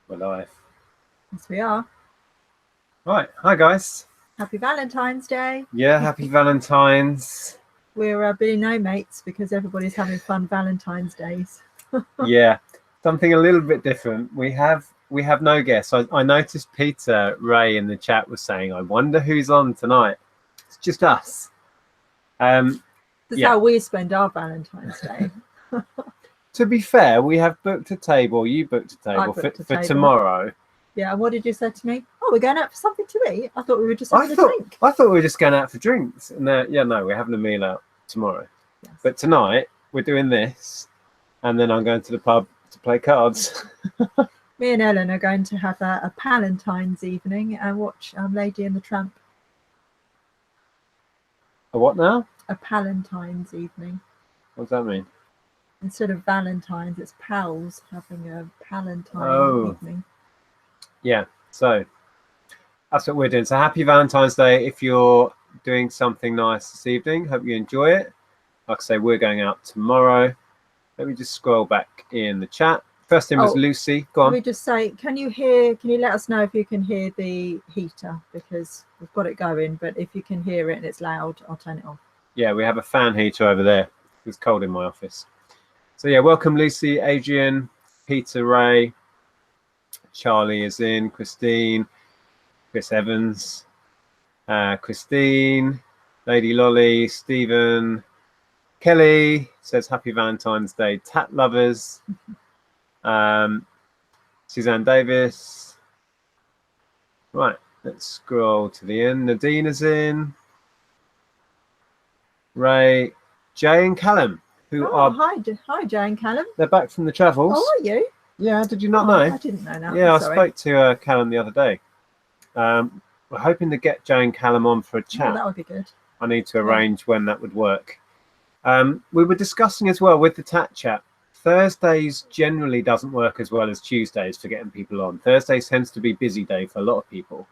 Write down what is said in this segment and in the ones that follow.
We're live. Yes, we are. Right. Hi, guys. Happy Valentine's Day. Yeah, happy Valentine's. We're being no mates because everybody's having fun Valentine's Days. Yeah, something a little bit different. We have no guests. I noticed Peter Ray in the chat was saying, I wonder who's on tonight. It's just us. That's yeah. how we spend our Valentine's Day. To be fair, we have booked a table. You booked a table for tomorrow. Yeah, and what did you say to me? Oh, we're going out for something to eat. I thought we were just having a drink. I thought we were just going out for drinks. And no, we're having a meal out tomorrow. Yes. But tonight we're doing this, and then I'm going to the pub to play cards. Me and Ellen are going to have a Palentine's evening and watch Lady and the Tramp. A what now? A Palentine's evening. What does that mean? Instead of Valentine's, it's pals having a Palentine evening. Yeah, so that's what we're doing. So happy Valentine's Day if you're doing something nice this evening. Hope you enjoy it. Like I say, we're going out tomorrow. Let me just scroll back in the chat. First thing was Lucy. Go on. Can we just say, can you let us know if you can hear the heater? Because we've got it going, but if you can hear it and it's loud, I'll turn it off. Yeah, we have a fan heater over there. It's cold in my office. So yeah, welcome Lucy, Adrian, Peter Ray, Charlie is in, Christine, Chris Evans, Christine, Lady Lolly, Stephen, Kelly says happy Valentine's Day, Tat Lovers, Suzanne Davis. Right, let's scroll to the end. Nadine is in, Ray, Jay and Callum. Hi Jay and Callum. They're back from the travels. Oh, are you? Yeah, did you not know? I didn't know that. Yeah, I spoke to Callum the other day. We're hoping to get Jay and Callum on for a chat. Oh, that would be good. I need to arrange when that would work. We were discussing as well with the Tat Chat. Thursdays generally doesn't work as well as Tuesdays for getting people on. Thursdays tends to be busy day for a lot of people.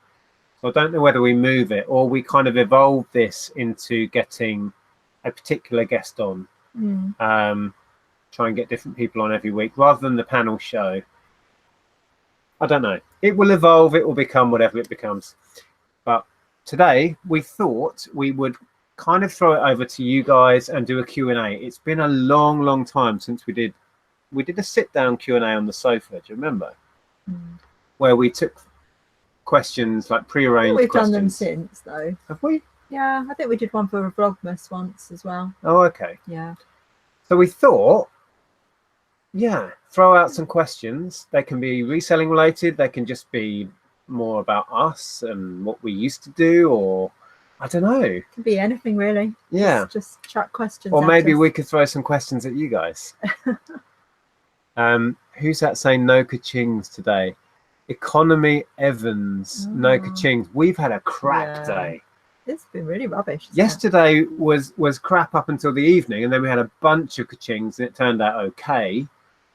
So I don't know whether we move it or we kind of evolve this into getting a particular guest on. Try and get different people on every week rather than the panel show. I don't know. It will evolve. It will become whatever it becomes. But today we thought we would kind of throw it over to you guys and do a Q&A. It's been a long time since we did a sit-down Q&A on the sofa. Do you remember? Where we took questions, like pre-arranged questions. We've done them since, though. Have we? Yeah, I think we did one for a Vlogmas once as well. Oh, okay. Yeah. So we thought, throw out some questions. They can be reselling related. They can just be more about us and what we used to do, or I don't know. It can be anything really. Yeah. Just chuck questions. Or maybe we could throw some questions at you guys. Who's that saying no ka-chings today? Economy Evans, no ka-chings. We've had a crap day. It's been really rubbish. Yesterday was crap up until the evening, and then we had a bunch of ka-chings, and it turned out okay.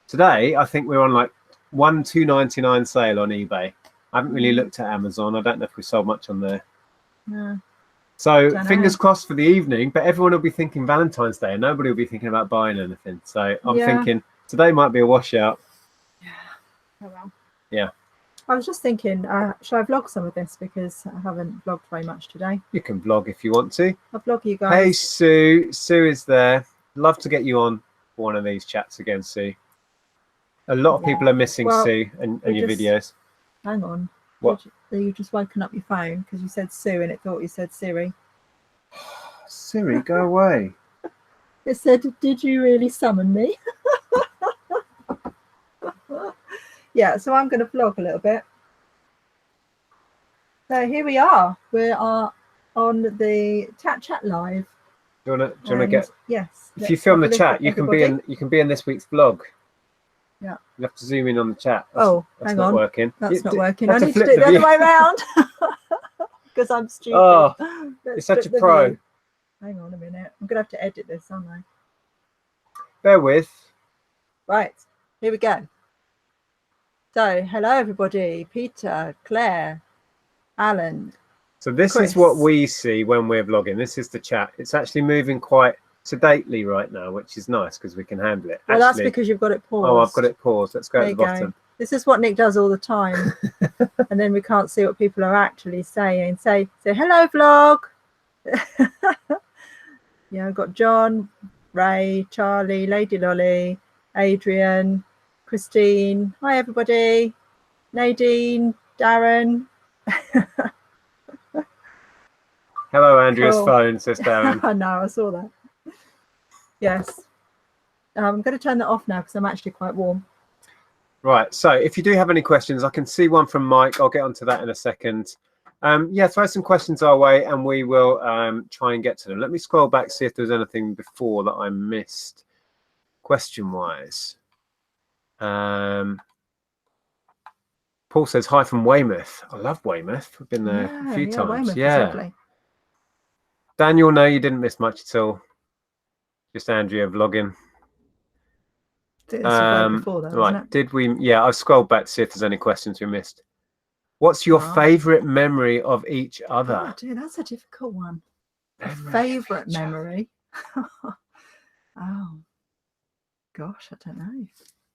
Today, I think we're on like $2.99 sale on eBay. I haven't really looked at Amazon. I don't know if we sold much on there. No. So fingers crossed for the evening, but everyone will be thinking Valentine's Day, and nobody will be thinking about buying anything. So I'm thinking today might be a washout. Yeah. Oh well. Yeah. I was just thinking, should I vlog some of this because I haven't vlogged very much today? You can vlog if you want to. I'll vlog you guys. Hey, Sue. Sue is there. Love to get you on for one of these chats again, Sue. A lot of people are missing Sue and your videos. Hang on. What? You just woken up your phone because you said Sue and it thought you said Siri. Siri, go away. It said, did you really summon me? Yeah, so I'm going to vlog a little bit. So here we are. We are on the Tat Chat live. Do you want to get? Yes. If you film the chat, you can be in this week's vlog. Yeah. You have to zoom in on the chat. That's hang on. Working. That's not working. I need to do it the other way around because I'm stupid. Oh, you're such a pro. View. Hang on a minute. I'm going to have to edit this, aren't I? Bear with. Right. Here we go. So, hello everybody, Peter, Claire, Alan. So this is what we see when we're vlogging. This is the chat. It's actually moving quite sedately right now, which is nice because we can handle it. Well, that's because you've got it paused. Oh, I've got it paused. Let's go at the bottom. This is what Nick does all the time. And then we can't see what people are actually saying. Say hello, vlog. Yeah, I've got John, Ray, Charlie, Lady Lolly, Adrian, Christine. Hi, everybody. Nadine, Darren. Hello, Andrea's Cool. phone, says Darren. I know, I saw that. Yes. I'm going to turn that off now because I'm actually quite warm. Right, so if you do have any questions, I can see one from Mike. I'll get onto that in a second. Yeah, throw some questions our way and we will try and get to them. Let me scroll back, see if there's anything before that I missed question-wise. Paul says, hi from Weymouth. I love Weymouth. We've been there a few times. Weymouth is yeah. lovely. Daniel, no, you didn't miss much at all. Just Andrea vlogging. Before, though, right, isn't it? did we? Yeah, I've scrolled back to see if there's any questions we missed. What's your favourite memory of each other? Oh, dear, that's a difficult one. A favourite memory? Oh, gosh, I don't know.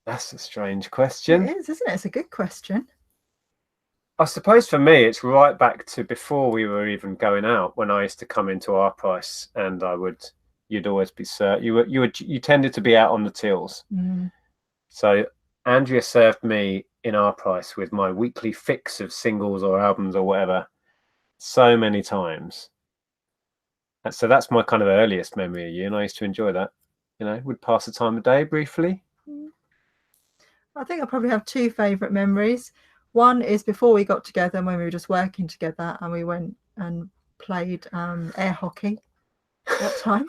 That's a strange question. It is, isn't it? It's a good question. I suppose for me, it's right back to before we were even going out, when I used to come into our price, and you'd always be you tended to be out on the tills. So Andrea served me in our price with my weekly fix of singles or albums or whatever so many times. And so that's my kind of earliest memory of you, and I used to enjoy that. You know, would pass the time of day briefly. I think I probably have two favourite memories. One is before we got together, when we were just working together, and we went and played air hockey that time.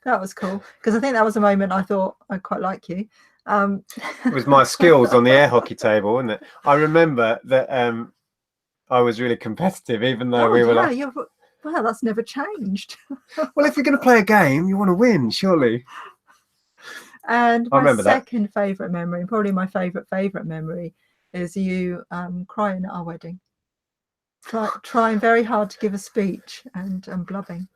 That was cool, because I think that was a moment I thought I'd quite like you. It was my skills on the air hockey table, wasn't it? I remember that I was really competitive, even though we were like, well, that's never changed. Well, if you're going to play a game, you want to win, surely. And my second favourite memory, probably my favourite memory, is you crying at our wedding. Trying very hard to give a speech and blubbing.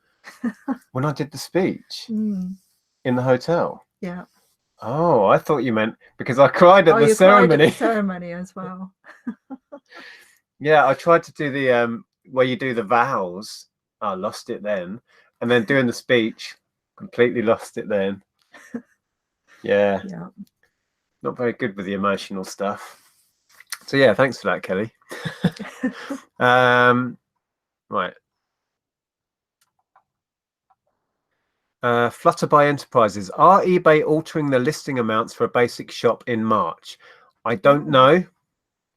When I did the speech in the hotel? Yeah. Oh, I thought you meant because I cried at the ceremony. Cried at the ceremony as well. Yeah, I tried to do the where you do the vows. I lost it then. And then doing the speech, completely lost it then. Yeah. Not very good with the emotional stuff. So yeah, thanks for that, Kelly. Right. Flutterby Enterprises. Are eBay altering the listing amounts for a basic shop in March? I don't know,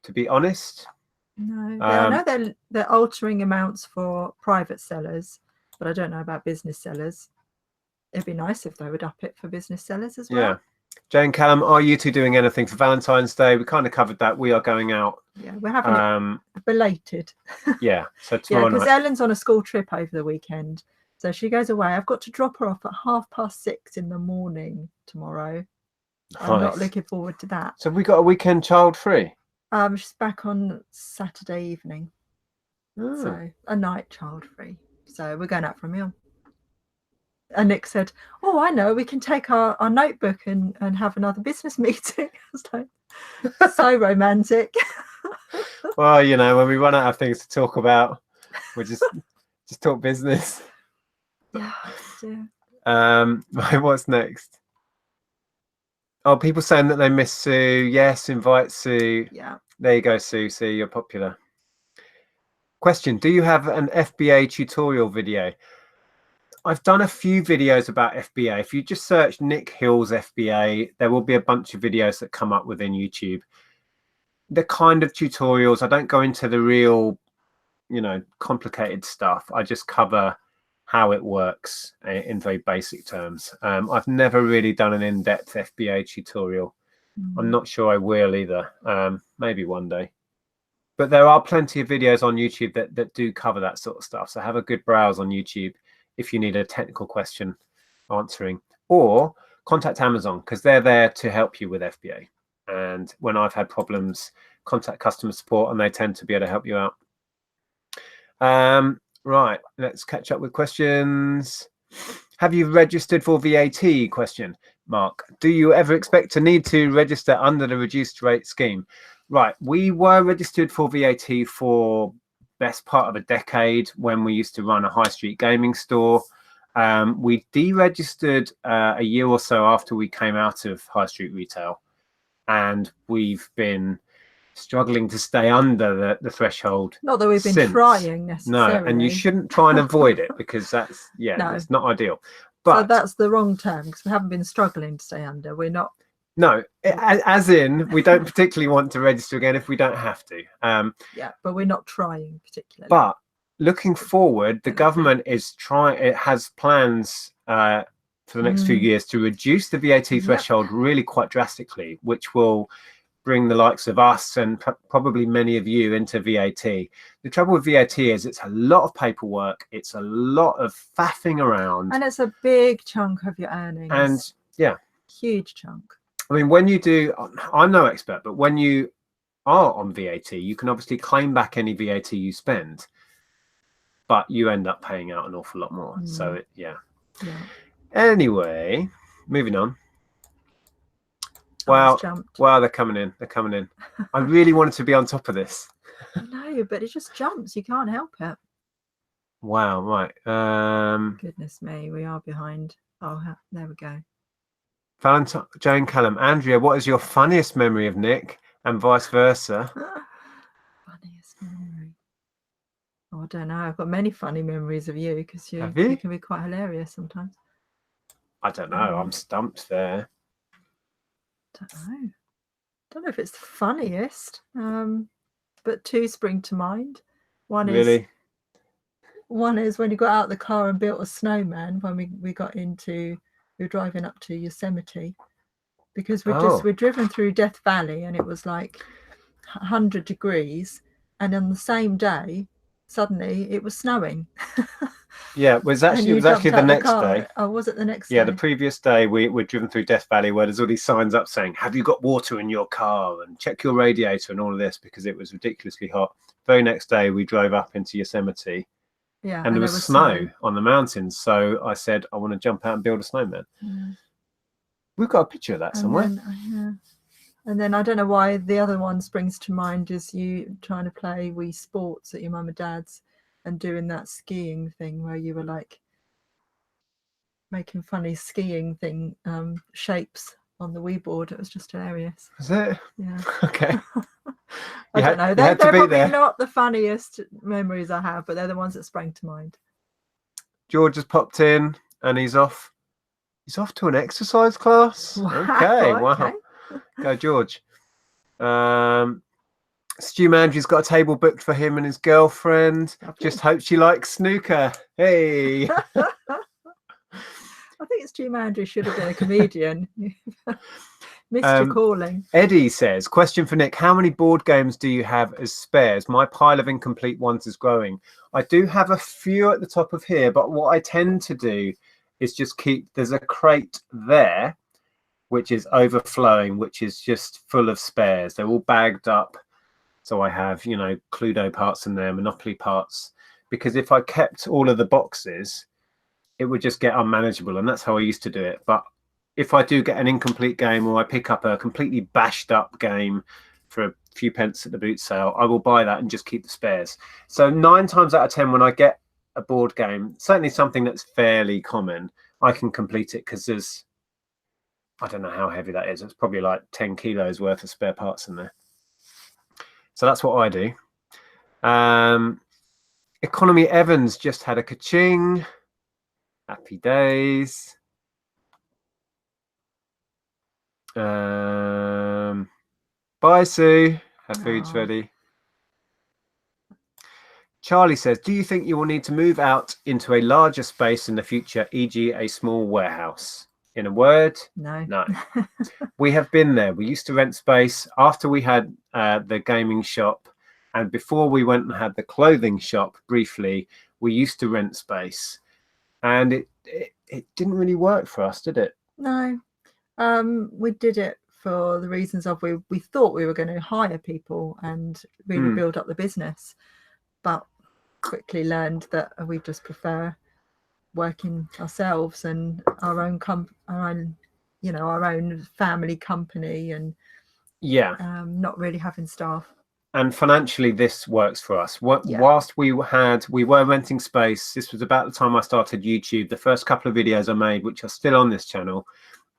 to be honest. No, I know they're altering amounts for private sellers, but I don't know about business sellers. It'd be nice if they would up it for business sellers as well. Yeah. Jane Callum, are you two doing anything for Valentine's Day? We kind of covered that. We are going out. Yeah, we're having it belated. Yeah, so tomorrow night. Because Ellen's on a school trip over the weekend. So she goes away. I've got to drop her off at 6:30 in the morning tomorrow. Nice. I'm not looking forward to that. So we got a weekend child free? She's back on Saturday evening. So a night child free. So we're going out for a meal. And Nick said, oh, I know, we can take our notebook and have another business meeting. I was like, so romantic. Well, you know, when we run out of things to talk about, we just talk business. Yeah. What's next? Oh, people saying that they miss Sue. Yes, invite Sue. Yeah. There you go, Sue. See, you're popular. Question: do you have an FBA tutorial video? I've done a few videos about FBA. If you just search Nick Hill's FBA, there will be a bunch of videos that come up within YouTube. The kind of tutorials, I don't go into the real, you know, complicated stuff. I just cover how it works in very basic terms. I've never really done an in-depth FBA tutorial. I'm not sure I will either. Maybe one day. But there are plenty of videos on YouTube that do cover that sort of stuff. So have a good browse on YouTube if you need a technical question answering, or contact Amazon, because they're there to help you with FBA. And when I've had problems, contact customer support and they tend to be able to help you out. Right, let's catch up with questions. Have you registered for VAT? Question. Mark, do you ever expect to need to register under the reduced rate scheme? Right, we were registered for VAT for best part of a decade when we used to run a high street gaming store. We deregistered a year or so after we came out of high street retail, and we've been struggling to stay under the threshold. Not that we've been since. trying necessarily. No, and you shouldn't try and avoid it, because that's No. it's not ideal. But so that's the wrong term, because we haven't been struggling to stay under. We're not. No, as in, we don't particularly want to register again if we don't have to. Yeah, but we're not trying particularly. But looking forward, the government is it has plans for the next few years to reduce the VAT threshold really quite drastically, which will bring the likes of us and probably many of you into VAT. The trouble with VAT is it's a lot of paperwork, it's a lot of faffing around, and it's a big chunk of your earnings. And yeah, huge chunk. I mean, when you do, I'm no expert, but when you are on VAT, you can obviously claim back any VAT you spend, but you end up paying out an awful lot more. So yeah. Anyway, moving on. Wow, they're coming in. They're coming in. I really wanted to be on top of this. No, but it just jumps. You can't help it. Wow, right. Goodness me, we are behind. Oh, there we go. Valentine, Jane Callum, Andrea, what is your funniest memory of Nick, and vice versa? Funniest memory? Oh, I don't know. I've got many funny memories of you, because you can be quite hilarious sometimes. I don't know. I'm stumped there. Don't know if it's the funniest, but two spring to mind. One is when you got out of the car and built a snowman when we were driving up to Yosemite, because we'd driven through Death Valley and it was like 100 degrees, and on the same day suddenly it was snowing. Yeah, it was actually the next day. Oh, was it the next day? Yeah, the previous day we'd driven through Death Valley, where there's all these signs up saying, have you got water in your car, and check your radiator and all of this, because it was ridiculously hot. Very next day we drove up into Yosemite. Yeah, and there was snow on the mountains. So I said, I want to jump out and build a snowman. Yeah. We've got a picture of that somewhere. And then I don't know why the other one springs to mind is you trying to play Wii Sports at your mum and dad's and doing that skiing thing where you were like making funny skiing thing shapes on the Wii board. It was just hilarious. Was it? Yeah. Okay. I don't know. They're probably not the funniest memories I have, but they're the ones that sprang to mind. George has popped in and he's off. He's off to an exercise class. Okay. Wow. Go, George. Stu Mandry's got a table booked for him and his girlfriend. Lovely. Just hope she likes snooker. Hey. I think Stu Mandry should have been a comedian. Mr. Calling. Eddie says, question for Nick, how many board games do you have as spares? My pile of incomplete ones is growing. I do have a few at the top of here, but what I tend to do is just there's a crate there which is overflowing, which is just full of spares. They're all bagged up. So I have, Cluedo parts in there, Monopoly parts, because if I kept all of the boxes, it would just get unmanageable. And that's how I used to do it. But if I do get an incomplete game, or I pick up a completely bashed up game for a few pence at the boot sale, I will buy that and just keep the spares. So 9 times out of 10, when I get a board game, certainly something that's fairly common, I can complete it, because I don't know how heavy that is. It's probably like 10 kilos worth of spare parts in there. So that's what I do. Economy Evans just had a ka-ching. Happy days. Bye, Sue. Her food's ready. Charlie says, do you think you will need to move out into a larger space in the future, e.g. a small warehouse? In a word, no. We have been there. We used to rent space after we had the gaming shop, and before we went and had the clothing shop briefly, we used to rent space, and it didn't really work for us, did it? No. We did it for the reasons of we thought we were going to hire people and really build up the business, but quickly learned that we just prefer working ourselves and our own our own family company and Yeah. not really having staff. And financially, this works for us. Yeah. Whilst we were renting space, this was about the time I started YouTube. The first couple of videos I made, which are still on this channel,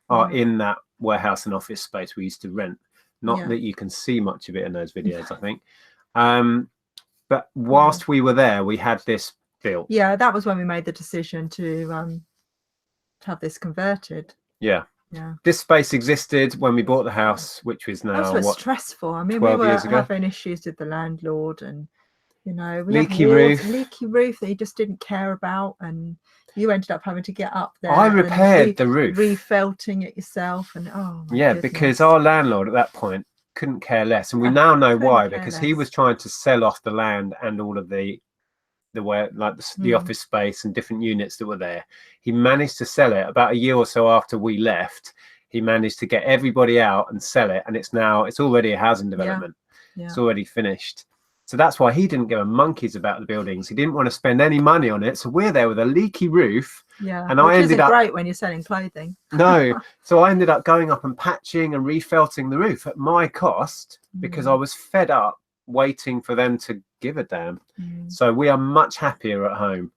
are in that warehouse and office space we used to rent. Not that you can see much of it in those videos, I think. But whilst we were there, we had this built. Yeah, that was when we made the decision to have this converted. Yeah. Yeah. This space existed when we bought the house, which was now that was stressful. I mean, 12 we were years ago. having issues with the landlord, and we leaky had roof. Leaky roof that he just didn't care about, and you ended up having to get up there. I repaired the roof, refelting it yourself, and because our landlord at that point couldn't care less, and we now know why, because he was trying to sell off the land and all of the office space and different units that were there. He managed to sell it about a year or so after we left. He managed to get everybody out and sell it, and it's already a housing development. It's already finished. So that's why he didn't give a monkeys about the buildings. He didn't want to spend any money on it. So we're there with a leaky roof. Yeah, and I ended up great when you're selling clothing. No, so I ended up going up and patching and refelting the roof at my cost because I was fed up waiting for them to give a damn. So we are much happier at home.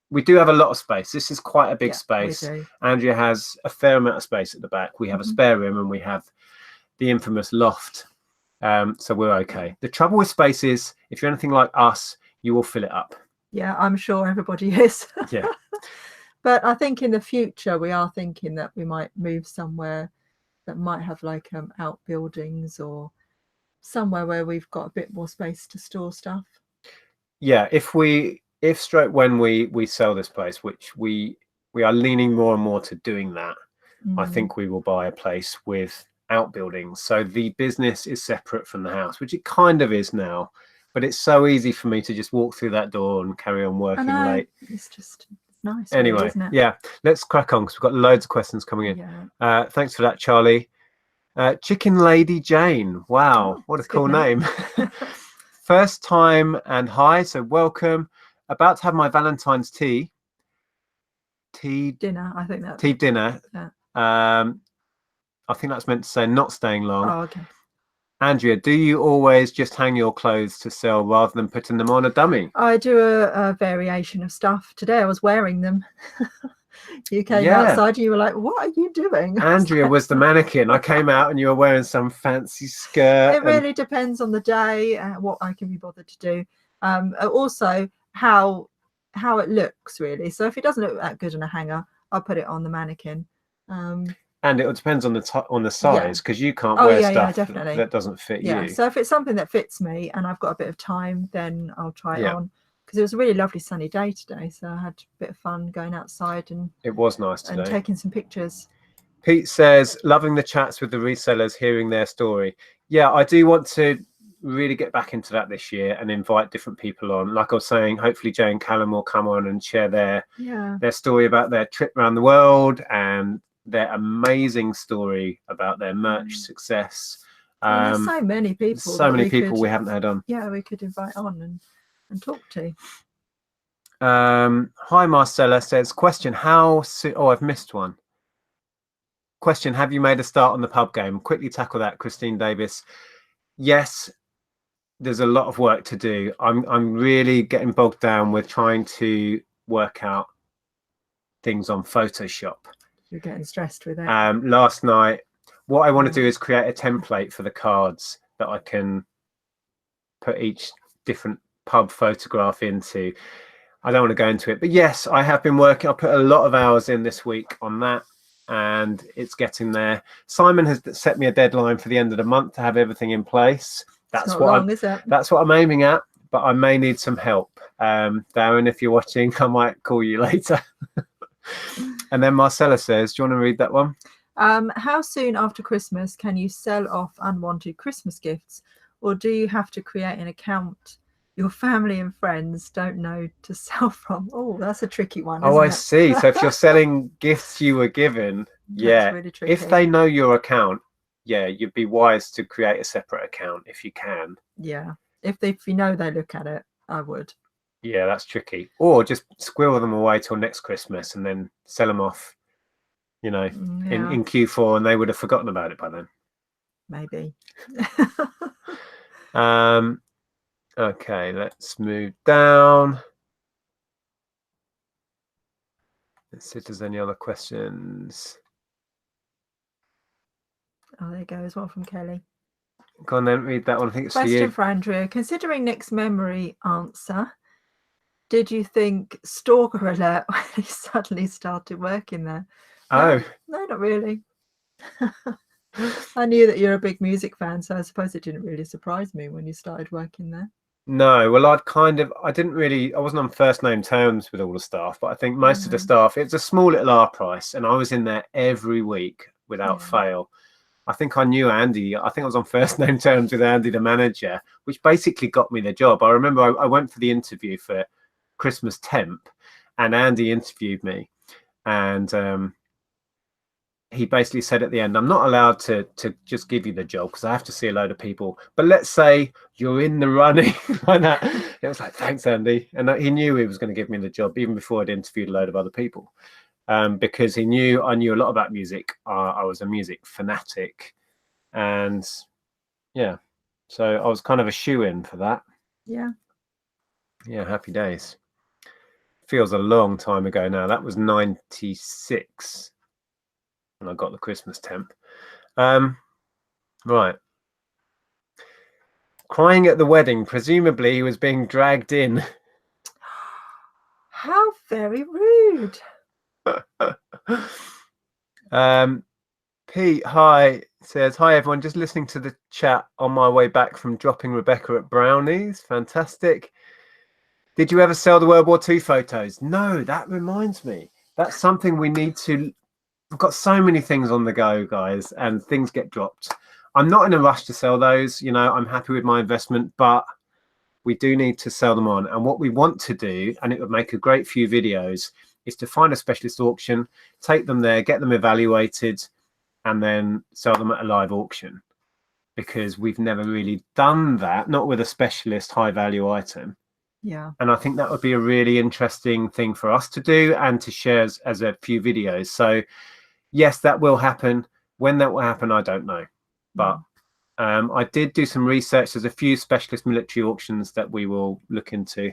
We do have a lot of space. This is quite a big space. Andrea has a fair amount of space at the back. We have a spare room, and we have the infamous loft. So we're okay. The trouble with space is, if you're anything like us, you will fill it up. Yeah, I'm sure everybody is. Yeah. But I think in the future, we are thinking that we might move somewhere that might have like outbuildings, or somewhere where we've got a bit more space to store stuff. Yeah, if when we sell this place, which we are leaning more and more to doing that, I think we will buy a place with outbuildings, so the business is separate from the house, which it kind of is now, but it's so easy for me to just walk through that door and carry on working late. It's just nice. Anyway, really, isn't it? Yeah, let's crack on because we've got loads of questions coming in. Thanks for that, Charlie. Chicken Lady Jane, wow, what a cool name. First time and hi, so welcome. About to have my Valentine's tea dinner. I think that tea dinner. Yeah. I think that's meant to say not staying long. Oh, okay. Andrea, do you always just hang your clothes to sell rather than putting them on a dummy? I do a variation of stuff. Today I was wearing them. You came outside and you were like, what are you doing? Andrea was the mannequin. I came out and you were wearing some fancy skirt. It really depends on the day, what I can be bothered to do. Also, how it looks, really. So if it doesn't look that good in a hanger, I'll put it on the mannequin. And it depends on the size, because you can't wear stuff that doesn't fit you. So if it's something that fits me and I've got a bit of time, then I'll try it on. Because it was a really lovely sunny day today, so I had a bit of fun going outside, and it was nice today, and taking some pictures. Pete says, loving the chats with the resellers, hearing their story. Yeah, I do want to really get back into that this year and invite different people on. Like I was saying, hopefully Jay and Callum will come on and share their story about their trip around the world and their amazing story about their merch success. There's so many people. So many people we haven't had on. Yeah, we could invite on and talk to. Hi, Marcella says, question, how soon? Oh, I've missed one. Question, have you made a start on the pub game? Quickly tackle that, Christine Davis. Yes, there's a lot of work to do. I'm really getting bogged down with trying to work out things on Photoshop. You're getting stressed with it. Last night, what I want to do is create a template for the cards that I can put each different pub photograph into. I don't want to go into it, but yes, I have been working. I put a lot of hours in this week on that, and it's getting there. Simon has set me a deadline for the end of the month to have everything in place. That's what I'm aiming at, but I may need some help. Darren, if you're watching, I might call you later. And then Marcella says, do you want to read that one? How soon after Christmas can you sell off unwanted Christmas gifts, or do you have to create an account your family and friends don't know to sell from? Oh, that's a tricky one. Oh, I see. So if you're selling gifts you were given, really tricky. If they know your account, you'd be wise to create a separate account if you can. Yeah, if you know they look at it, I would. Yeah, that's tricky. Or just squirrel them away till next Christmas and then sell them off you know, Yeah, in Q4, and they would have forgotten about it by then. maybe. Okay, let's move down. Let's see if there's any other questions. Oh, there goes one from Kelly. Go on then, read that one. I think it's Question for you. for Andrea. Considering Nick's memory answer, did you think stalker alert when he suddenly started working there? Oh. No, not really. I knew that you're a big music fan, so I suppose it didn't really surprise me when you started working there. No, well, I wasn't on first name terms with all the staff, but I think most of the staff, it's a small little R price, and I was in there every week without fail. I think I knew Andy. I think I was on first name terms with Andy, the manager, which basically got me the job. I remember I went for the interview for Christmas temp, and Andy interviewed me, and he basically said at the end, I'm not allowed to just give you the job because I have to see a load of people. But let's say you're in the running like that. It was like, thanks, Andy. And he knew he was going to give me the job even before I'd interviewed a load of other people, because he knew I knew a lot about music. I was a music fanatic. And yeah, so I was kind of a shoe-in for that. Yeah. Yeah, happy days. Feels a long time ago now. That was 96. And I got the Christmas temp. Right. Crying at the wedding. Presumably he was being dragged in. How very rude. Pete, hi, says, hi everyone, just listening to the chat on my way back from dropping Rebecca at Brownies. Fantastic. Did you ever sell the World War II photos? No, that reminds me. That's something we need to... We've got so many things on the go, guys, and things get dropped. I'm not in a rush to sell those. You know, I'm happy with my investment, but we do need to sell them on. And what we want to do, and it would make a great few videos, is to find a specialist auction, take them there, get them evaluated, and then sell them at a live auction. Because we've never really done that, not with a specialist high value item. Yeah. And I think that would be a really interesting thing for us to do and to share as a few videos. So yes, that will happen. When that will happen, I don't know. But I did do some research. There's a few specialist military auctions that we will look into,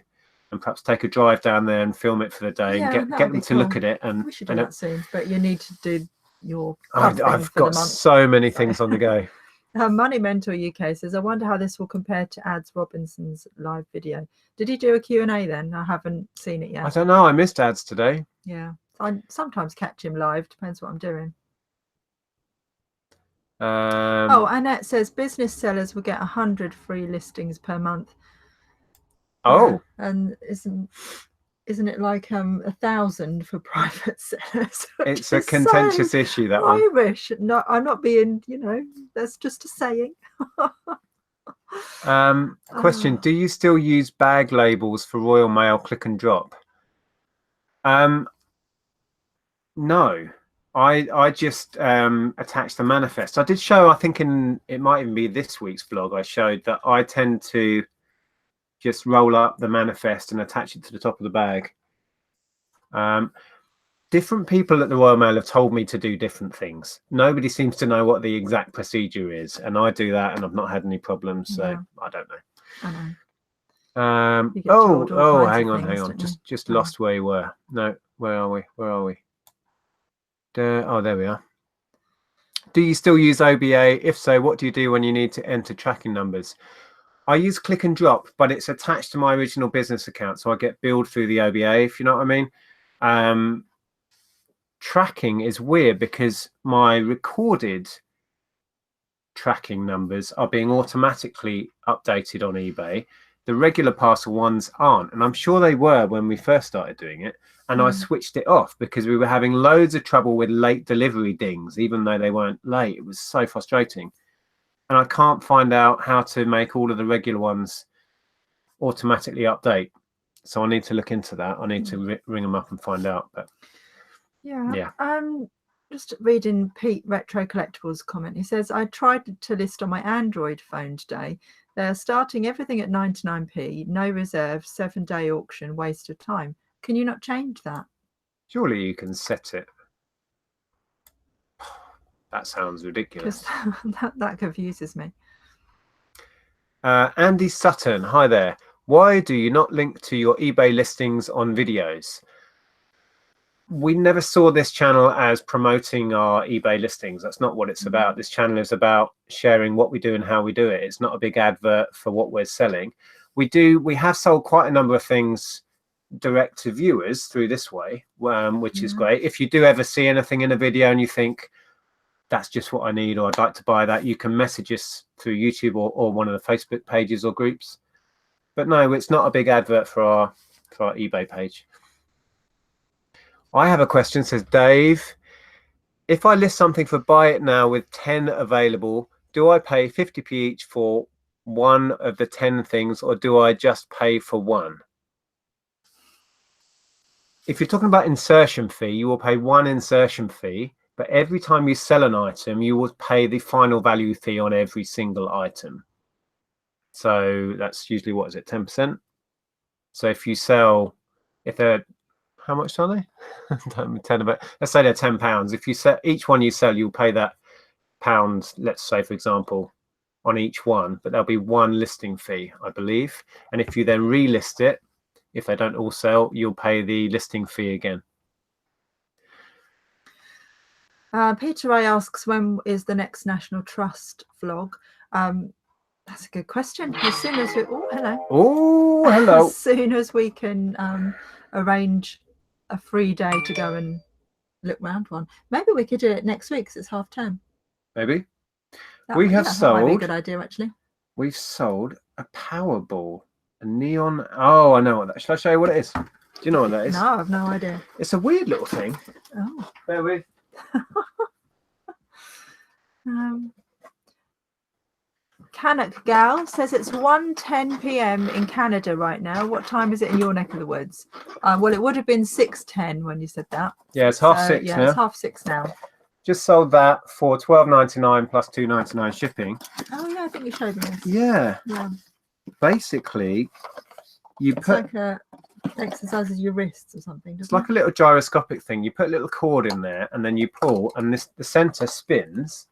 and perhaps take a drive down there and film it for the day and get them to look at it. And we should do that soon. But you need to do your. I've got so many things on the go. Money Mentor UK says, I wonder how this will compare to Ads Robinson's live video. Did he do a Q&A then? I haven't seen it yet. I don't know. I missed Ads today. Yeah. I sometimes catch him live. Depends what I'm doing. Annette says business sellers will get 100 free listings per month. Oh. And isn't it like 1,000 for private sellers? It's a contentious issue, that one. Irish. No, I'm not being, that's just a saying. Question: do you still use bag labels for Royal Mail click and drop? No, I just attached the manifest. I did show, I think it might even be this week's vlog, I showed that I tend to just roll up the manifest and attach it to the top of the bag. Different people at the Royal Mail have told me to do different things. Nobody seems to know what the exact procedure is, and I do that and I've not had any problems, so I don't know. I know. Hang on. Just lost where you were. No, where are we? Oh, there we are. Do you still use OBA? If so, what do you do when you need to enter tracking numbers? I use click and drop, but it's attached to my original business account, so I get billed through the OBA, if you know what I mean. Tracking is weird because my recorded tracking numbers are being automatically updated on eBay. The regular parcel ones aren't, and I'm sure they were when we first started doing it, and I switched it off because we were having loads of trouble with late delivery dings, even though they weren't late. It was so frustrating, and I can't find out how to make all of the regular ones automatically update, so I need to look into that. I need to ring them up and find out. But yeah. Just reading Pete Retro Collectibles comment. He says, I tried to list on my Android phone today. They're starting everything at 99p, no reserve, 7-day auction, waste of time. Can you not change that? Surely you can set it. That sounds ridiculous. That confuses me. Andy Sutton, hi there. Why do you not link to your eBay listings on videos? We never saw this channel as promoting our eBay listings. That's not what it's about. This channel is about sharing what we do and how we do it. It's not a big advert for what we're selling. We have sold quite a number of things direct to viewers through this way, which is great. If you do ever see anything in a video and you think that's just what I need, or I'd like to buy that, you can message us through YouTube or one of the Facebook pages or groups. But no, it's not a big advert for our eBay page. I have a question, says Dave. If I list something for buy it now with 10 available, do I pay 50p each for one of the 10 things, or do I just pay for one? If you're talking about insertion fee, you will pay one insertion fee, but every time you sell an item, you will pay the final value fee on every single item. So that's usually, what is it, 10%? So if you sell, if they're, how much are they? Let's say they're £10. If you sell each one you sell, you'll pay that pound, let's say, for example, on each one, but there'll be one listing fee, I believe. And if you then relist it, if they don't all sell, you'll pay the listing fee again. Peter Ray asks, when is the next National Trust vlog? That's a good question. As soon as we, oh, hello. Oh, hello. As soon as we can arrange a free day to go and look round one. Maybe we could do it next week because it's half term. Maybe. That We might, have yeah, that might be a sold. good idea, actually. We've sold a Powerball, a neon. Oh, I know what that. Shall I show you what it is? Do you know what that is? No, I have no idea. It's a weird little thing. Oh. Bear with. Canuck Gal says it's 1:10 p.m. in Canada right now. What time is it in your neck of the woods? Well, it would have been 6:10 when you said that. Yeah, it's half six yeah, now. it's 6:30 now. Just sold that for $12.99 plus $2.99 shipping. Oh yeah, I think you showed me this. Yeah. Yeah. Basically, It's like exercises your wrists or something. It's like a little gyroscopic thing. You put a little cord in there, and then you pull, and the center spins.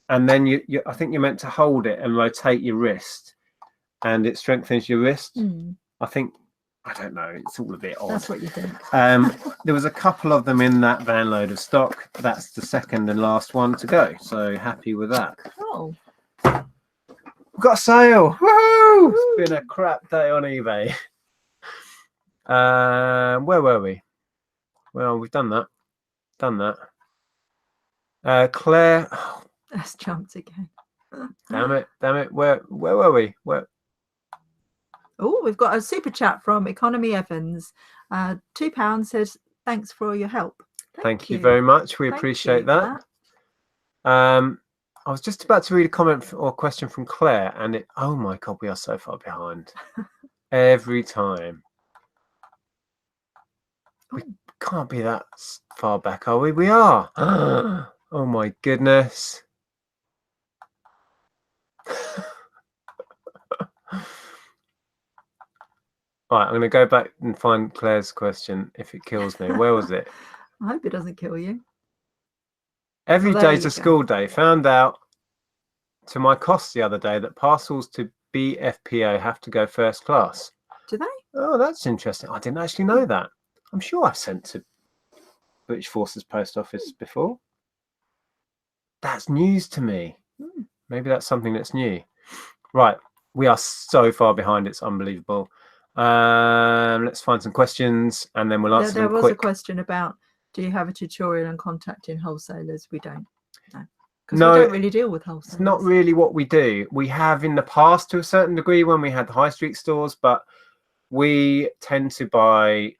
And then I think you're meant to hold it and rotate your wrist, and it strengthens your wrist. I don't know. It's all a bit odd. That's what you think. There was a couple of them in that van load of stock. That's the second and last one to go. So happy with that. Oh. We've got a sale. Woohoo! It's been a crap day on eBay. Where were we? Well, we've done that. Claire. Oh, that's jumped again. Damn it. Where were we? Oh, we've got a super chat from Economy Evans. £2 says, thanks for all your help. Thank you very much. We appreciate that. I was just about to read a comment or question from Claire, and oh my God, we are so far behind. Every time. We can't be that far back, are we? We are. Oh my goodness. All right, I'm going to go back and find Claire's question if it kills me. Where was it? I hope it doesn't kill you. Every day's a school day. Found out to my cost the other day that parcels to BFPO have to go first class. Do they? Oh, that's interesting. I didn't actually know that. I'm sure I've sent to British Forces Post Office before. That's news to me. Maybe that's something that's new. Right. We are so far behind. It's unbelievable. Let's find some questions and then we'll answer them quick. There was a question about, do you have a tutorial on contacting wholesalers? We don't. No. Because we don't really deal with wholesalers. It's not really what we do. We have in the past to a certain degree when we had the high street stores, but we tend to buy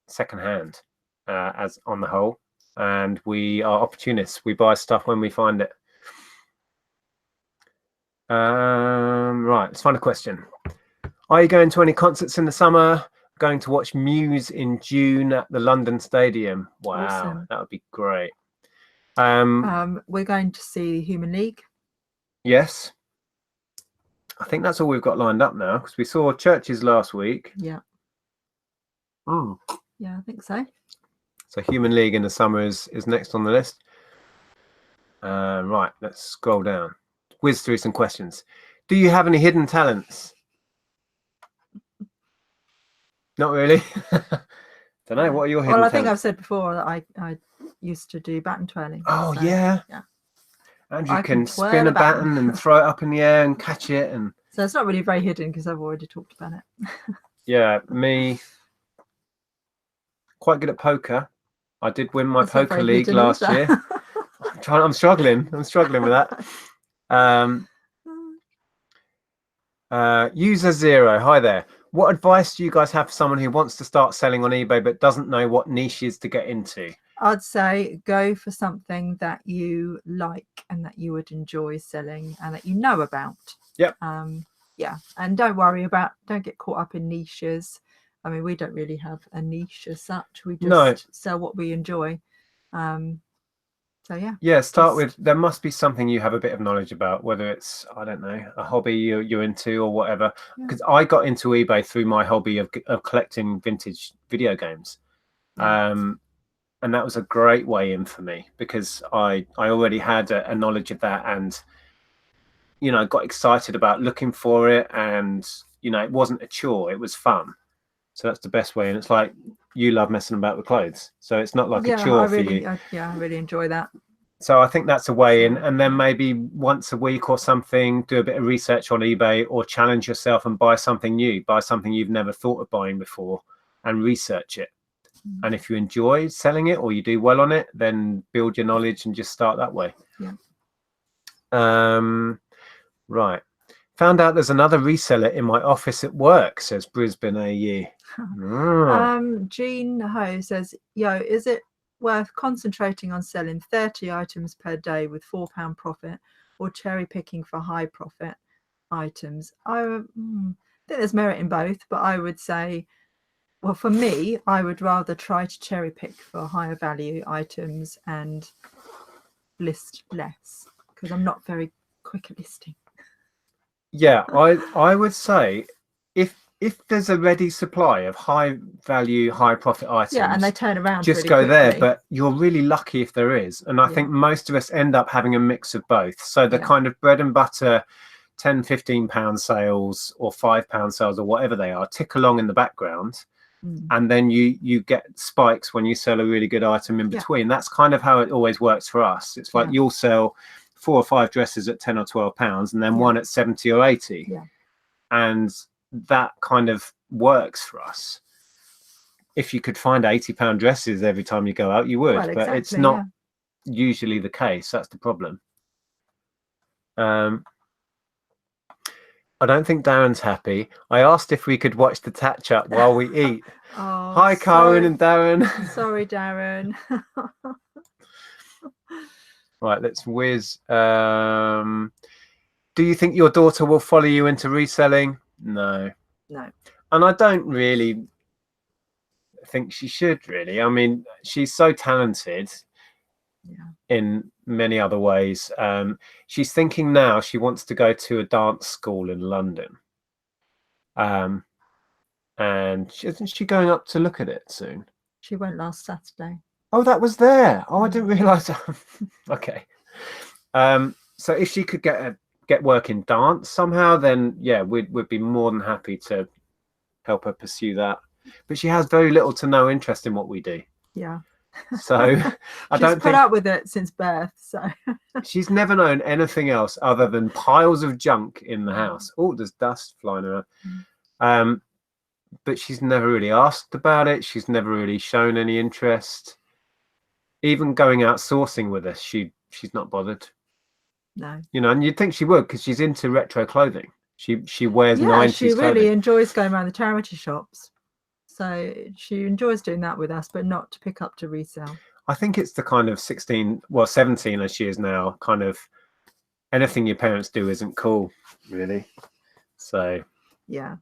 secondhand as on the whole, and we are opportunists. We buy stuff when we find it. Right, let's find a question. Are you going to any concerts in the summer? Going to watch Muse in June at the London Stadium. Wow, awesome. That would be great. We're going to see Human League. Yes. I think that's all we've got lined up now, because we saw Churches last week. Yeah. Yeah, I think so. So Human League in the summer is next on the list. Right, let's scroll down. Whiz through some questions. Do you have any hidden talents? Not really. Don't know. What are your hidden Well, I talents? think I've said before that I used to do baton twirling. Oh, so, yeah. Yeah. Andrew I can twirl spin a a baton and throw it up in the air and catch it. And So it's not really very hidden because I've already talked about it. yeah, me, quite good at poker. I did win my That's not poker very league hidden, last is it? year. I'm struggling with that. User Zero, hi there. What advice do you guys have for someone who wants to start selling on eBay but doesn't know what niches to get into? I'd say go for something that you like and that you would enjoy selling and that you know about. Yep. Yeah, and don't get caught up in niches. I mean, we don't really have a niche as such. We just sell what we enjoy. So yeah, start with, there must be something you have a bit of knowledge about, whether it's, I don't know, a hobby you're into or whatever. Because I got into eBay through my hobby of collecting vintage video games. And that was a great way in for me because I already had a knowledge of that, and got excited about looking for it, and it wasn't a chore, it was fun. So that's the best way. And it's like, you love messing about with clothes, so it's not like a chore for you. I really enjoy that. So I think that's a way in. And then maybe once a week or something, do a bit of research on eBay or challenge yourself and buy something new, buy something you've never thought of buying before and research it. And if you enjoy selling it or you do well on it, then build your knowledge and just start that way. Right. Found out there's another reseller in my office at work, says Brisbane AU. Jean Ho says, yo, is it worth concentrating on selling 30 items per day with £4 profit or cherry picking for high profit items? I think there's merit in both, but I would say, well, for me, I would rather try to cherry pick for higher value items and list less because I'm not very quick at listing. Yeah, I would say if there's a ready supply of high value, high profit items, and they turn around, just really go quickly. there. But you're really lucky if there is, and I think most of us end up having a mix of both. So the kind of bread and butter £10-15 sales or £5 sales or whatever they are tick along in the background, and then you get spikes when you sell a really good item in between. That's kind of how it always works for us. It's like you'll sell 4 or 5 dresses at £10 or £12 and then one at 70 or 80, and that kind of works for us. If you could find £80 dresses every time you go out, you would, but it's not usually the case. That's the problem. I don't think Darren's happy. I asked if we could watch the Tat Chat while we eat. Hi, Karen and Darren. Sorry, Darren. Right, let's whiz. Do you think your daughter will follow you into reselling? No. And I don't really think she should, really. I mean, she's so talented in many other ways. She's thinking now she wants to go to a dance school in London. And isn't she going up to look at it soon? She went last Saturday. Oh, that was there. Oh, I didn't realise. Okay. So if she could get work in dance somehow, then we'd be more than happy to help her pursue that. But she has very little to no interest in what we do. So she's put up with it since birth. So she's never known anything else other than piles of junk in the house. Oh, there's dust flying around. But she's never really asked about it. She's never really shown any interest. Even going out sourcing with us, she's not bothered. No. And you'd think she would because she's into retro clothing. She wears 90s she really clothing. enjoys going around the charity shops. So she enjoys doing that with us, but not to pick up to resell. I think it's the kind of 17 as she is now, kind of anything your parents do isn't cool, really. So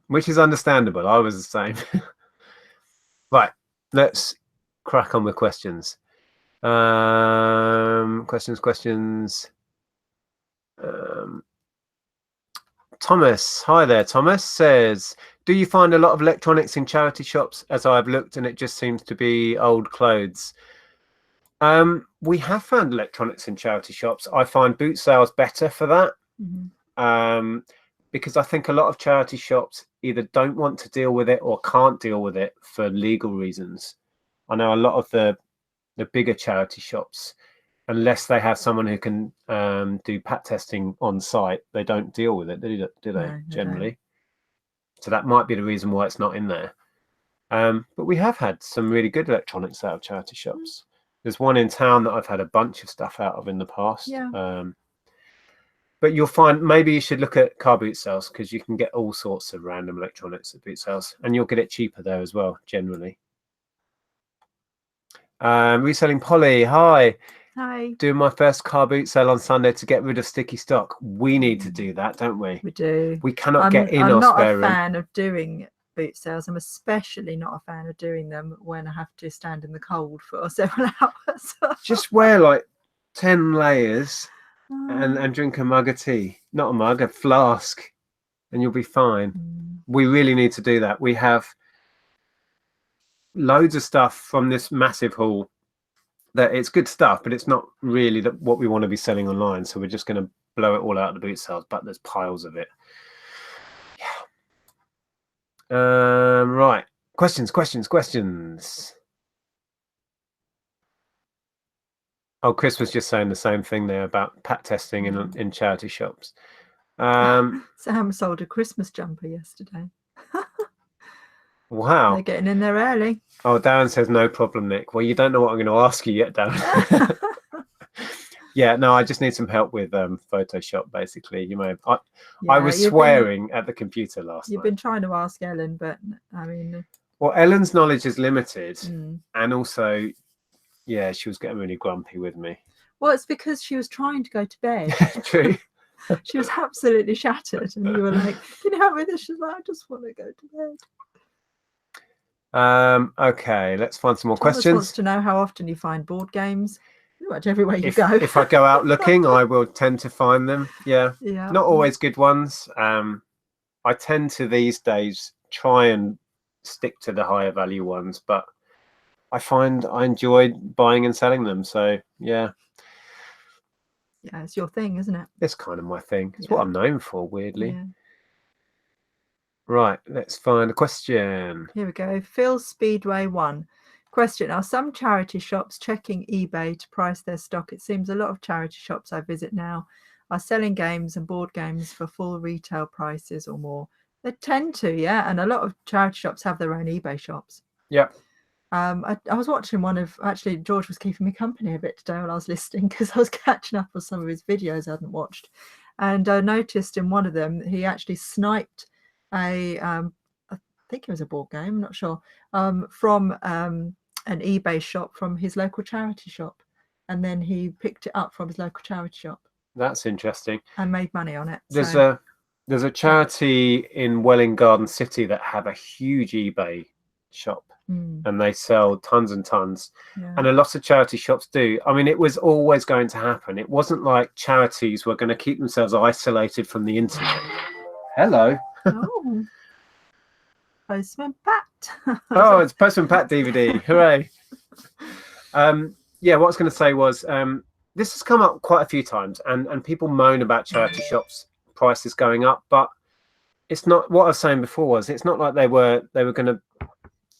which is understandable. I was the same. Right, let's crack on with questions. Questions. Thomas, hi there. Thomas says, do you find a lot of electronics in charity shops? As I've looked and it just seems to be old clothes. We have found electronics in charity shops. I find boot sales better for that. Because I think a lot of charity shops either don't want to deal with it or can't deal with it for legal reasons. I know a lot of the bigger charity shops, unless they have someone who can do pat testing on site, they don't deal with it, do they? No, Generally. So that might be the reason why it's not in there. But we have had some really good electronics out of charity shops. There's one in town that I've had a bunch of stuff out of in the past. Yeah. But you'll find maybe you should look at car boot sales, because you can get all sorts of random electronics at boot sales, and you'll get it cheaper there as well, generally. Reselling Polly, hi. Hi. Doing my first car boot sale on Sunday to get rid of sticky stock. We need to do that, don't we? We do. We cannot get in I'm our not spare a room. fan of doing boot sales. I'm especially not a fan of doing them when I have to stand in the cold for several hours. Just wear like 10 layers and drink a mug of tea. Not a mug, a flask, and you'll be fine. We really need to do that. We have loads of stuff from this massive haul that it's good stuff, but it's not really what we want to be selling online. So we're just going to blow it all out of the boot sales, but there's piles of it. Yeah. Right. Questions. Oh, Chris was just saying the same thing there about pat testing in charity shops. Sam sold a Christmas jumper yesterday. Wow. They're getting in there early. Oh, Darren says no problem, Nick. Well, you don't know what I'm going to ask you yet, Darren. Yeah, no, I just need some help with Photoshop, basically. You may have, I was swearing at the computer last night. You've been trying to ask Ellen, but I mean... Well, Ellen's knowledge is limited. And also, yeah, she was getting really grumpy with me. Well, it's because she was trying to go to bed. True. She was absolutely shattered. And you were like, can you help me with this? She's like, I just want to go to bed. Okay, let's find some more Thomas questions. Wants to know how often you find board games. Pretty much everywhere you go. If I go out looking, I will tend to find them. Yeah. Not always good ones. I tend to these days try and stick to the higher value ones, but I find I enjoy buying and selling them. So yeah. Yeah, it's your thing, isn't it? It's kind of my thing. It's what I'm known for, weirdly. Yeah. Right, let's find a question. Here we go. Phil Speedway 1. Question: are some charity shops checking eBay to price their stock? It seems a lot of charity shops I visit now are selling games and board games for full retail prices or more. They tend to, yeah. And a lot of charity shops have their own eBay shops. Yeah. I was watching one of, actually, George was keeping me company a bit today while I was listening, because I was catching up on some of his videos I hadn't watched. And I noticed in one of them, he actually sniped I think it was a board game, I'm not sure, from an eBay shop from his local charity shop. And then he picked it up from his local charity shop. That's interesting. And made money on it. There's a charity in Welling Garden City that have a huge eBay shop. And they sell tons and tons. And a lot of charity shops do. I mean, it was always going to happen. It wasn't like charities were going to keep themselves isolated from the internet. Hello. Oh, Postman Pat. Oh, it's Postman Pat DVD. Hooray. Yeah, what I was going to say was this has come up quite a few times, and people moan about charity shops prices going up, but it's not what I was saying before. Was it's not like they were going to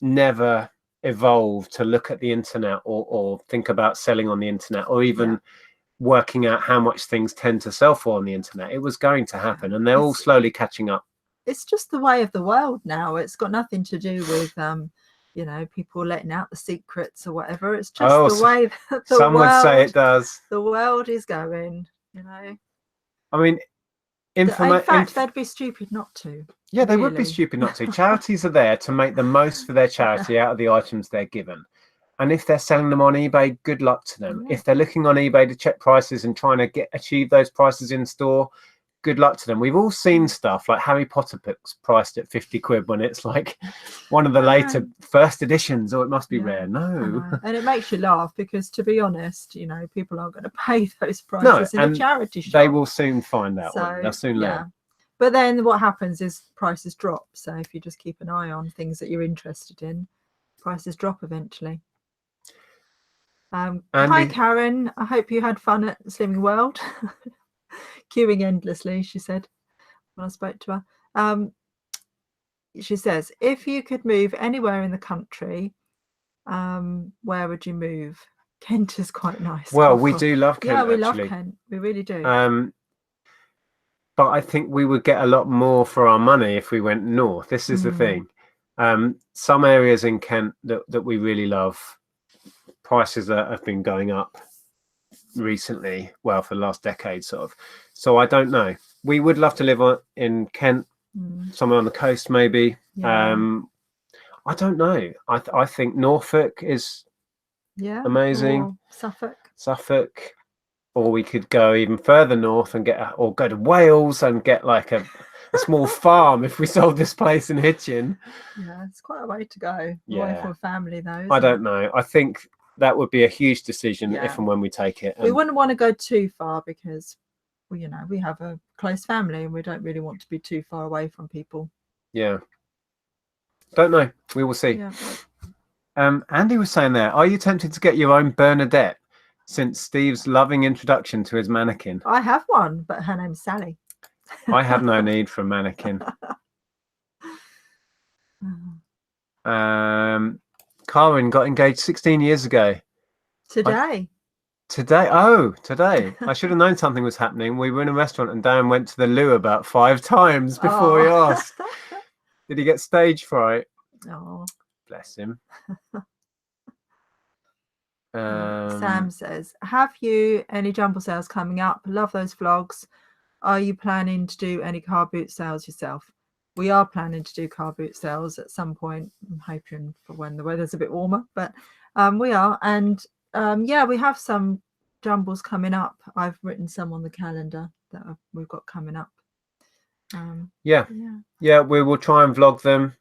never evolve to look at the internet or think about selling on the internet, or even working out how much things tend to sell for on the internet. It was going to happen, and they're all slowly catching up. It's just the way of the world now. It's got nothing to do with people letting out the secrets or whatever. It's just the way that some would say it does. The world is going, I mean, in fact, they'd be stupid not to. Yeah, they would be stupid not to. Charities are there to make the most for their charity out of the items they're given. And if they're selling them on eBay, good luck to them. If they're looking on eBay to check prices and trying to achieve those prices in store, good luck to them. We've all seen stuff like Harry Potter books priced at 50 quid when it's like one of the later first editions, or it must be rare. No. And it makes you laugh because, to be honest, people aren't going to pay those prices in a charity shop. They will soon find out. They'll soon learn. But then what happens is prices drop. So if you just keep an eye on things that you're interested in, prices drop eventually. Hi, Andy, Karen. I hope you had fun at Slimming World. Queuing endlessly, she said when I spoke to her. She says, if you could move anywhere in the country, where would you move? Kent is quite nice. well, we do love Kent. Yeah, we actually. love Kent. We really do. But I think we would get a lot more for our money if we went north. This is the thing. Some areas in Kent that we really love, prices have been going up recently, well, for the last decade sort of. So I don't know. We would love to live in Kent, somewhere on the coast maybe. I don't know. I think Norfolk is amazing. Or Suffolk. Or we could go even further north and or go to Wales and get like a small farm if we sold this place in Hitchin. Yeah, it's quite a way to go away from family though. I don't know. I think that would be a huge decision if and when we take it. We wouldn't want to go too far because, well, you know, we have a close family and we don't really want to be too far away from people. Yeah. Don't know. We will see. Yeah. Andy was saying there, are you tempted to get your own Bernadette since Steve's loving introduction to his mannequin? I have one, but her name's Sally. I have no need for a mannequin. Karen got engaged 16 years ago. Today. Today? Oh, today. I should have known something was happening. We were in a restaurant and Dan went to the loo about 5 times before he asked. Did he get stage fright? Oh, bless him. Sam says, have you any jumble sales coming up? Love those vlogs. Are you planning to do any car boot sales yourself? We are planning to do car boot sales at some point. I'm hoping for when the weather's a bit warmer, but we are. And yeah, we have some jumbles coming up. I've written some on the calendar that we've got coming up. Yeah, we will try and vlog them.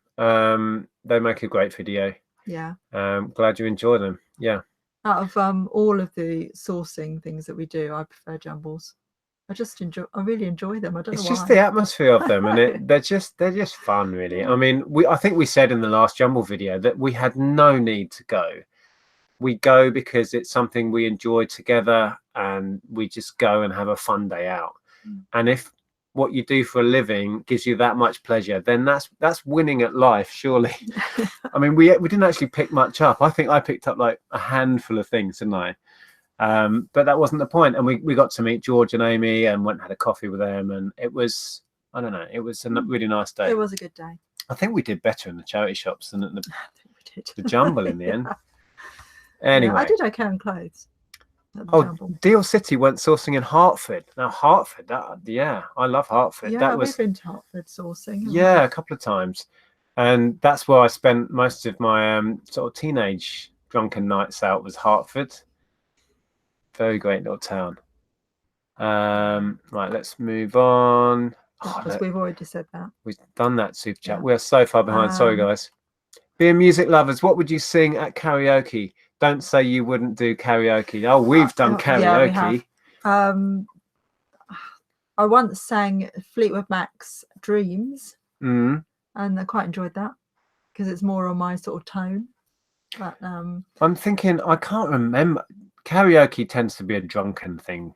They make a great video. Yeah. Glad you enjoy them. Yeah. Out of all of the sourcing things that we do, I prefer jumbles. I really enjoy them. I don't know why. It's just the atmosphere of them, and they're just fun, really. I mean, I think we said in the last jumble video that we had no need to go. We go because it's something we enjoy together, and we just go and have a fun day out. And if what you do for a living gives you that much pleasure, then that's winning at life, surely. I mean, we didn't actually pick much up. I think I picked up like a handful of things, didn't I? But that wasn't the point. And we got to meet George and Amy and went and had a coffee with them, and it was, I don't know, it was a really nice day. It was a good day. I think we did better in the charity shops than at the jumble in the end. Anyway, I did okay on clothes. Deal City went sourcing in Hartford. Now Hartford, I love Hartford. Yeah, we've been to Hartford sourcing. Yeah, a couple of times, and that's where I spent most of my sort of teenage drunken nights out, was Hartford. Very great little town. Right, let's move on. Because we've already said that. We've done that super chat. We are so far behind. Sorry, guys. Being music lovers, what would you sing at karaoke? Don't say you wouldn't do karaoke. Oh, we've done karaoke. Yeah, we have. I once sang Fleetwood Mac's Dreams, and I quite enjoyed that because it's more on my sort of tone. But I'm thinking, I can't remember. Karaoke tends to be a drunken thing,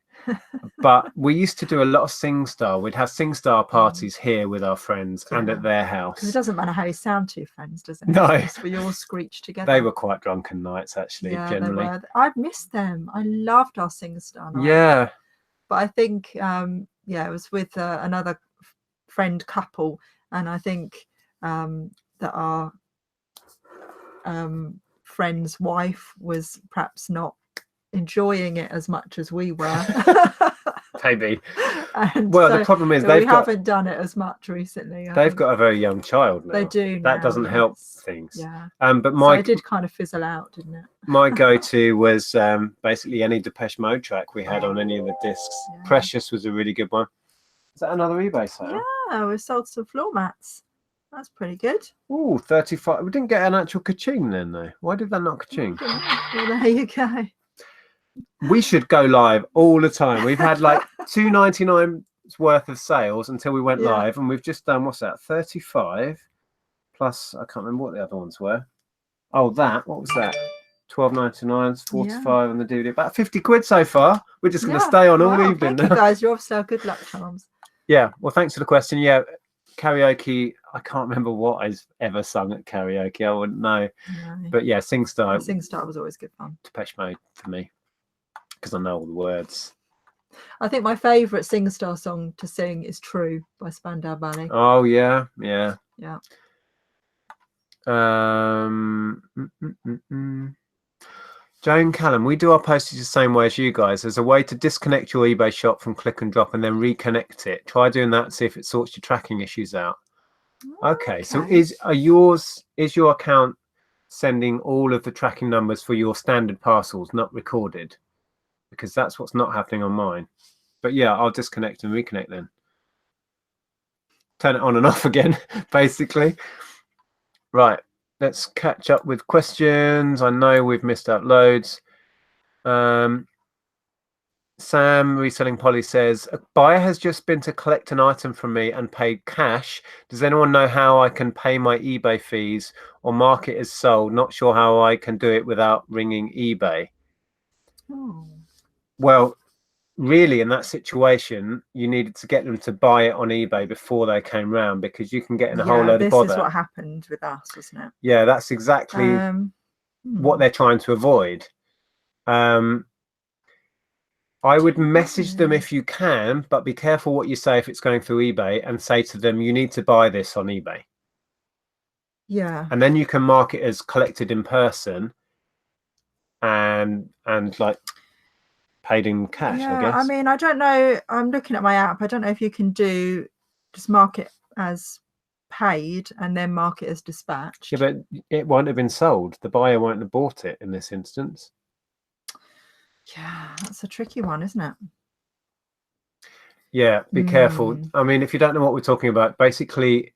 but we used to do a lot of SingStar. We'd have SingStar parties here with our friends and at their house. Because it doesn't matter how you sound to your friends, does it? No. We all screech together. They were quite drunken nights, actually, generally. They were. I missed them. I loved our SingStar night. Yeah. But I think, it was with another friend couple, and I think that our friend's wife was perhaps not enjoying it as much as we were. Maybe. Well, the problem is we haven't done it as much recently. They've got a very young child now. They do. That doesn't help things. Yeah. But it did kind of fizzle out, didn't it? My go-to was basically any Depeche Mode track we had on any of the discs. Yeah. Precious was a really good one. Is that another eBay sale? Yeah, we sold some floor mats. That's pretty good. Oh, 35. We didn't get an actual ka-ching then, though. Why did that not ka-ching? Well, there you go. We should go live all the time. We've had like $2.99 worth of sales until we went live, and we've just done, what's that, 35 plus, I can't remember what the other ones were. Oh, what was that? £12.99, 4 to Yeah. 5 on the DVD. About 50 quid so far. We're just going to Yeah. stay on all Wow, evening thank you now. guys. You're obviously our good luck charms. Yeah, well, thanks for the question. Yeah, karaoke. I can't remember what I've ever sung at karaoke. I wouldn't know. No. But yeah, SingStar. SingStar was always good fun. Depeche Mode for me, because I know all the words. I think my favourite SingStar song to sing is "True" by Spandau Ballet. Oh yeah, yeah. Yeah. Joan Callum, we do our postage the same way as you guys. There's a way to disconnect your eBay shop from click and drop and then reconnect it. Try doing that, see if it sorts your tracking issues out. Okay. So is your account sending all of the tracking numbers for your standard parcels, not recorded? Because that's what's not happening on mine. But yeah, I'll disconnect and reconnect then. Turn it on and off again, basically. Right. Let's catch up with questions. I know we've missed out loads. Sam, Reselling Polly, says, a buyer has just been to collect an item from me and paid cash. Does anyone know how I can pay my eBay fees or mark it as sold? Not sure how I can do it without ringing eBay. Oh. Well, really, in that situation, you needed to get them to buy it on eBay before they came round, because you can get in a whole load of bother. This is what happened with us, wasn't it? Yeah, that's exactly what they're trying to avoid. I would message them if you can, but be careful what you say if it's going through eBay, and say to them, you need to buy this on eBay. Yeah. And then you can mark it as collected in person and like paid in cash, I guess. I mean, I don't know. I'm looking at my app. I don't know if you can just mark it as paid and then mark it as dispatched. Yeah, but it won't have been sold. The buyer won't have bought it in this instance. Yeah, that's a tricky one, isn't it? Yeah, be careful. I mean, if you don't know what we're talking about, basically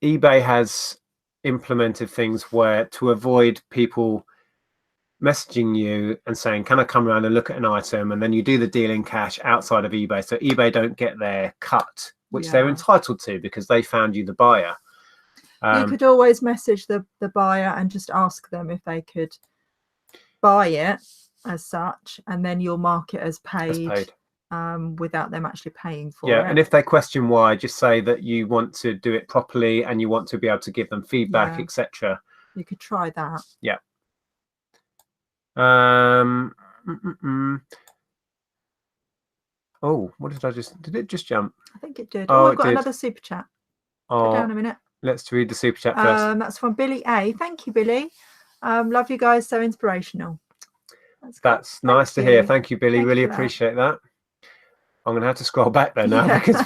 eBay has implemented things where, to avoid people messaging you and saying, can I come around and look at an item, and then you do the deal in cash outside of eBay, so eBay don't get their cut, which they're entitled to because they found you the buyer. You could always message the buyer and just ask them if they could buy it as such, and then you'll mark it as paid. Without them actually paying for it. Yeah, and if they question why, just say that you want to do it properly and you want to be able to give them feedback, etc. You could try that. Yeah. Oh, what did I just? Did it just jump? I think it did. Oh, I've got another super chat. Go down a minute. Let's read the super chat first. That's from Billy A. Thank you, Billy. Love you guys. So inspirational. That's nice to hear. Thank you, Billy. Really appreciate that. I'm going to have to scroll back there now because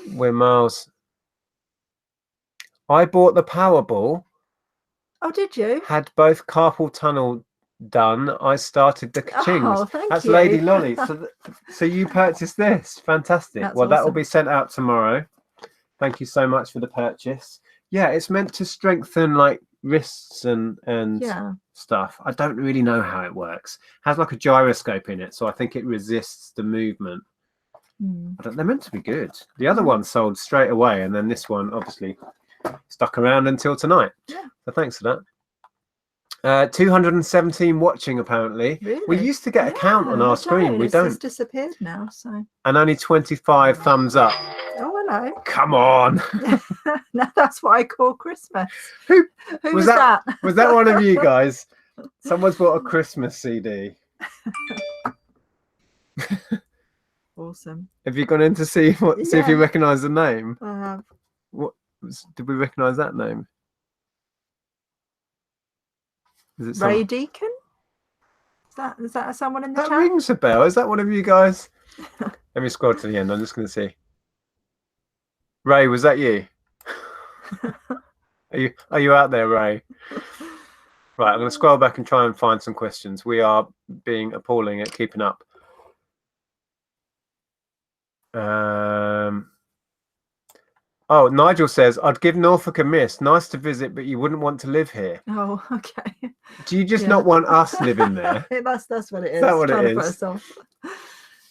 we're miles. I bought the Powerball. Oh, did you? Had both carpal tunnel done. I started the ka-chings. Oh, thank That's you. Lady Lolly. So you purchased this. Fantastic. That's well, awesome. that will be sent out tomorrow. Thank you so much for the purchase. Yeah, it's meant to strengthen like wrists and stuff. I don't really know how it works. It has like a gyroscope in it, so I think it resists the movement. They're meant to be good. The other one sold straight away, and then this one obviously stuck around until tonight. Yeah. So thanks for that. 217 watching apparently. Really? We used to get a count on our screen. We don't. It's disappeared now. So. And only 25 thumbs up. Oh, hello. Come on. Now that's what I call Christmas. Who was that? Was that one of you guys? Someone's bought a Christmas CD. Awesome. Have you gone in to see see if you recognise the name? I have. What did we recognise that name? Is it Ray Deacon? Is that someone in the chat? That rings a bell. Is that one of you guys? Let me scroll to the end. I'm just going to see. Ray, was that you? Are you out there, Ray? Right, I'm going to scroll back and try and find some questions. We are being appalling at keeping up. Oh, Nigel says, I'd give Norfolk a miss. Nice to visit, but you wouldn't want to live here. Oh, okay. Do you just not want us living there? That's what it is. Is that what it is?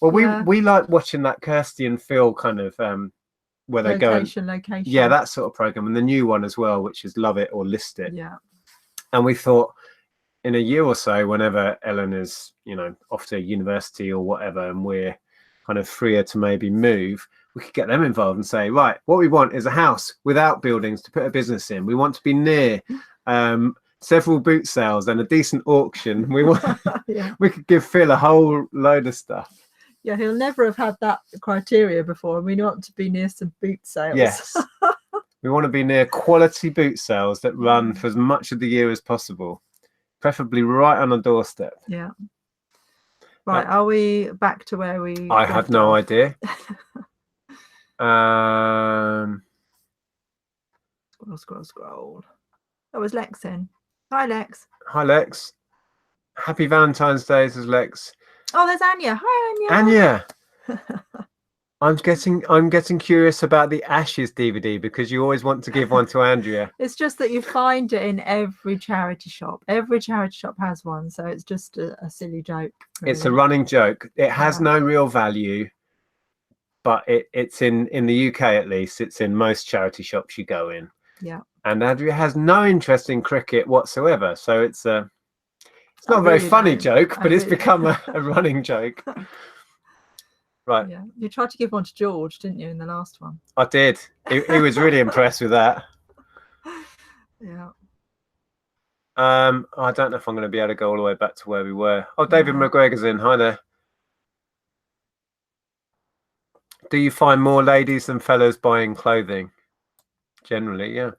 Well, we like watching that Kirsty and Phil kind of where they go. Location. Yeah, that sort of program, and the new one as well, which is Love It or List It. Yeah. And we thought in a year or so, whenever Ellen is, off to university or whatever, and we're kind of freer to maybe move, we could get them involved and say, right, what we want is a house without buildings to put a business in. We want to be near several boot sales and a decent auction. We want, we could give Phil a whole load of stuff. Yeah, he'll never have had that criteria before. We want to be near some boot sales. Yes. We want to be near quality boot sales that run for as much of the year as possible, preferably right on the doorstep. Yeah. Right, are we back to where we I have no idea. Scroll. That was Lex in. Hi, Lex. Hi, Lex. Happy Valentine's Day, says Lex. Oh, there's Anya. Hi, Anya. I'm getting curious about the Ashes DVD because you always want to give one to Andrea. It's just that you find it in every charity shop. Every charity shop has one, so it's just a silly joke. Really. It's a running joke. It has no real value, but it's in the UK at least. It's in most charity shops you go in. Yeah. And Andrea has no interest in cricket whatsoever, so it's not a very funny joke, but it's become a running joke. Right. Yeah. You tried to give one to George, didn't you, in the last one? I did. He was really impressed with that. Yeah. I don't know if I'm going to be able to go all the way back to where we were. Oh, David McGregor's in. Hi there. Do you find more ladies than fellas buying clothing? Generally, yeah.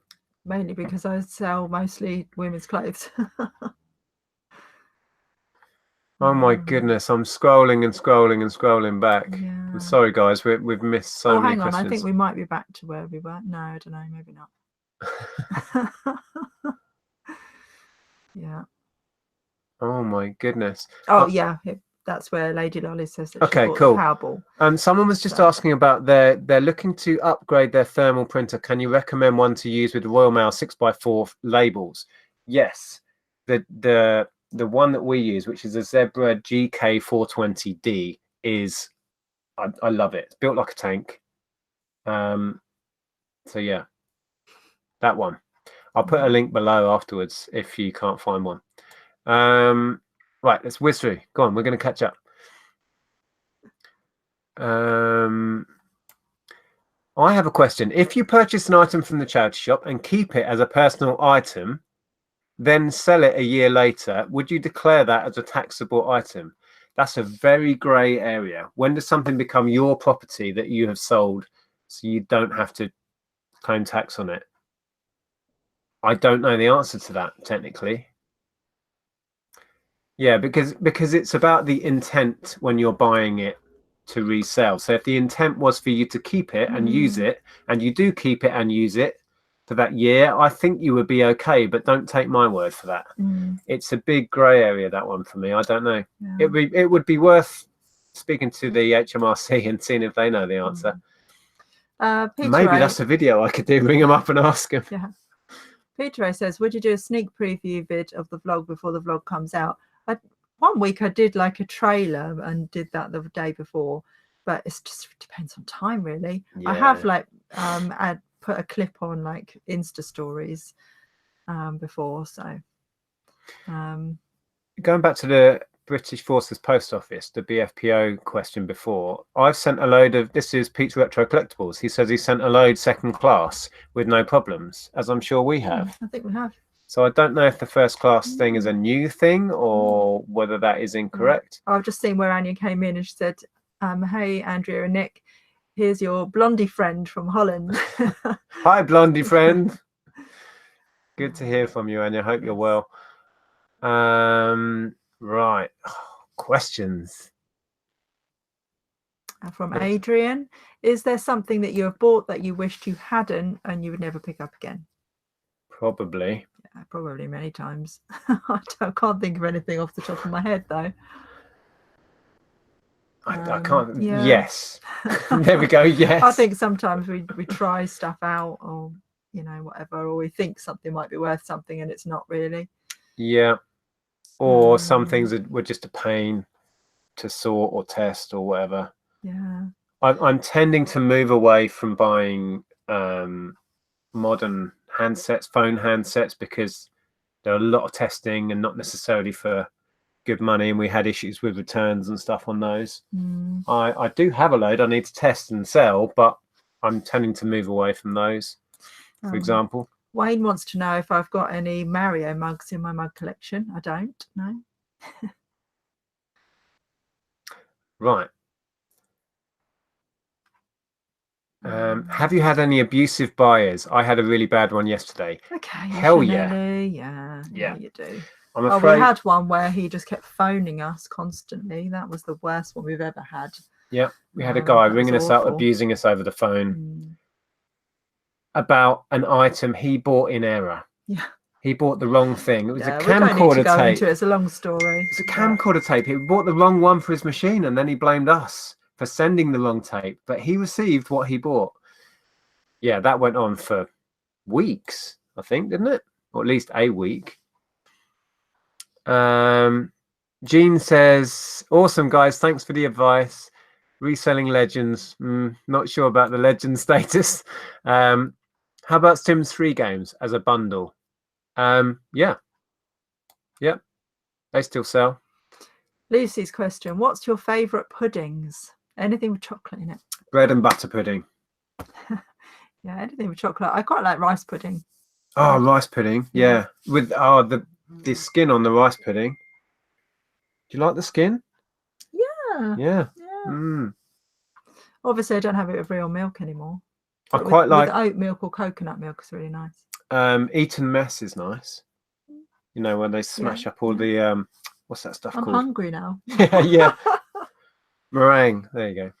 Mainly because I sell mostly women's clothes. Oh my goodness, I'm scrolling and scrolling and scrolling back. Yeah. I'm sorry, guys, we've missed so many questions. Hang on, I think we might be back to where we were. No, I don't know, maybe not. Yeah. Oh my goodness. Oh yeah, that's where Lady Lolly says that she bought the Powerball. Someone was just asking about they're looking to upgrade their thermal printer. Can you recommend one to use with Royal Mail 6x4 labels? Yes. The one that we use, which is a Zebra GK420D, is I love it. It's built like a tank. So yeah, that one. I'll put a link below afterwards if you can't find one. Right, let's whiz through. Go on, we're going to catch up. I have a question. If you purchase an item from the charity shop and keep it as a personal item, then sell it a year later, would you declare that as a taxable item? That's a very grey area. When does something become your property that you have sold so you don't have to claim tax on it? I don't know the answer to that technically. Yeah, because it's about the intent when you're buying it to resell. So if the intent was for you to keep it and use it, and you do keep it and use it for that year, I think you would be okay, but don't take my word for that. It's a big grey area, that one, for me. I don't know. Yeah. It would be worth speaking to the HMRC and seeing if they know the answer. Maybe that's a video I could do. Ring them up and ask them. Yeah. Peter says, would you do a sneak preview vid of the vlog before the vlog comes out? One week I did like a trailer and did that the day before, but it just depends on time, really. Yeah. I have like I'd put a clip on like Insta stories before, so going back to the British Forces Post Office, the BFPO question before, I've sent a load of, this is Pete's Retro Collectibles, he says he sent a load second class with no problems, as I'm sure we have. I think we have. So I don't know if the first class thing is a new thing or whether that is incorrect. I've just seen where Anya came in and she said, hey, Andrea and Nick, here's your blondie friend from Holland. Hi, blondie friend. Good to hear from you, Anya. Hope you're well. Right. Questions. From Adrian. Is there something that you have bought that you wished you hadn't and you would never pick up again? Probably. Yeah, probably many times. I can't think of anything off the top of my head, though. I can't. Yeah. Yes. There we go. Yes. I think sometimes we try stuff out, or whatever, or we think something might be worth something and it's not really. Yeah. Or some things that were just a pain to sort or test or whatever. Yeah. I'm tending to move away from buying modern handsets, phone handsets, because There are a lot of testing and not necessarily for good money, and we had issues with returns and stuff on those. I do have a load I need to test and sell, but I'm tending to move away from those, for example. Wayne wants to know if I've got any Mario mugs in my mug collection. I don't, no. Right. Have you had any abusive buyers? I had a really bad one yesterday. Okay. Hell yeah. Yeah, you do. I'm afraid. We had one where he just kept phoning us constantly. That was the worst one we've ever had. Yeah, we had a guy ringing us up, abusing us over the phone about an item he bought in error. Yeah. He bought the wrong thing. It was a camcorder we don't need to go tape. Into it. It's a long story. It's a camcorder tape. He bought the wrong one for his machine, and then he blamed us for sending the wrong tape. But he received what he bought. Yeah, that went on for weeks, I think, didn't it? Or at least a week. Jean says, awesome, guys. Thanks for the advice. Reselling legends. Not sure about the legend status. How about Sims 3 games as a bundle? Yeah. Yep. They still sell. Lucy's question, what's your favourite puddings? Anything with chocolate in it? Bread and butter pudding. Yeah, anything with chocolate. I quite like rice pudding. Oh, rice pudding. Yeah. With the skin on the rice pudding. Do you like the skin? Yeah. Obviously, I don't have it with real milk anymore. I quite like with oat milk or coconut milk. It's really nice. Eton mess is nice. You know, when they smash up all the what's that stuff called? I'm hungry now. Yeah. Meringue. There you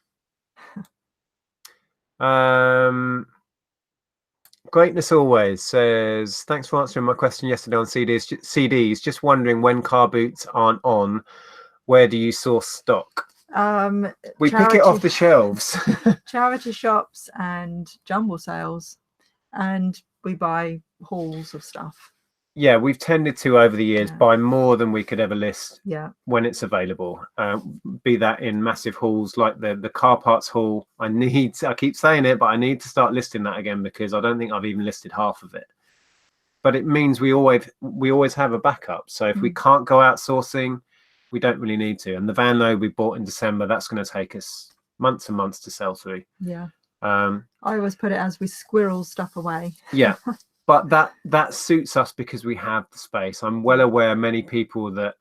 go. Greatness Always says, thanks for answering my question yesterday on CDs. Just wondering, when car boots aren't on, where do you source stock? We pick it off the shelves. Charity shops and jumble sales, and we buy hauls of stuff. Yeah, we've tended to, over the years, buy more than we could ever list when it's available. Be that in massive hauls like the car parts haul. I keep saying it, but I need to start listing that again, because I don't think I've even listed half of it. But it means we always have a backup. So if we can't go outsourcing, we don't really need to. And the van load we bought in December, that's going to take us months and months to sell through. Yeah. I always put it as we squirrel stuff away. Yeah. But that suits us because we have the space. I'm well aware many people that,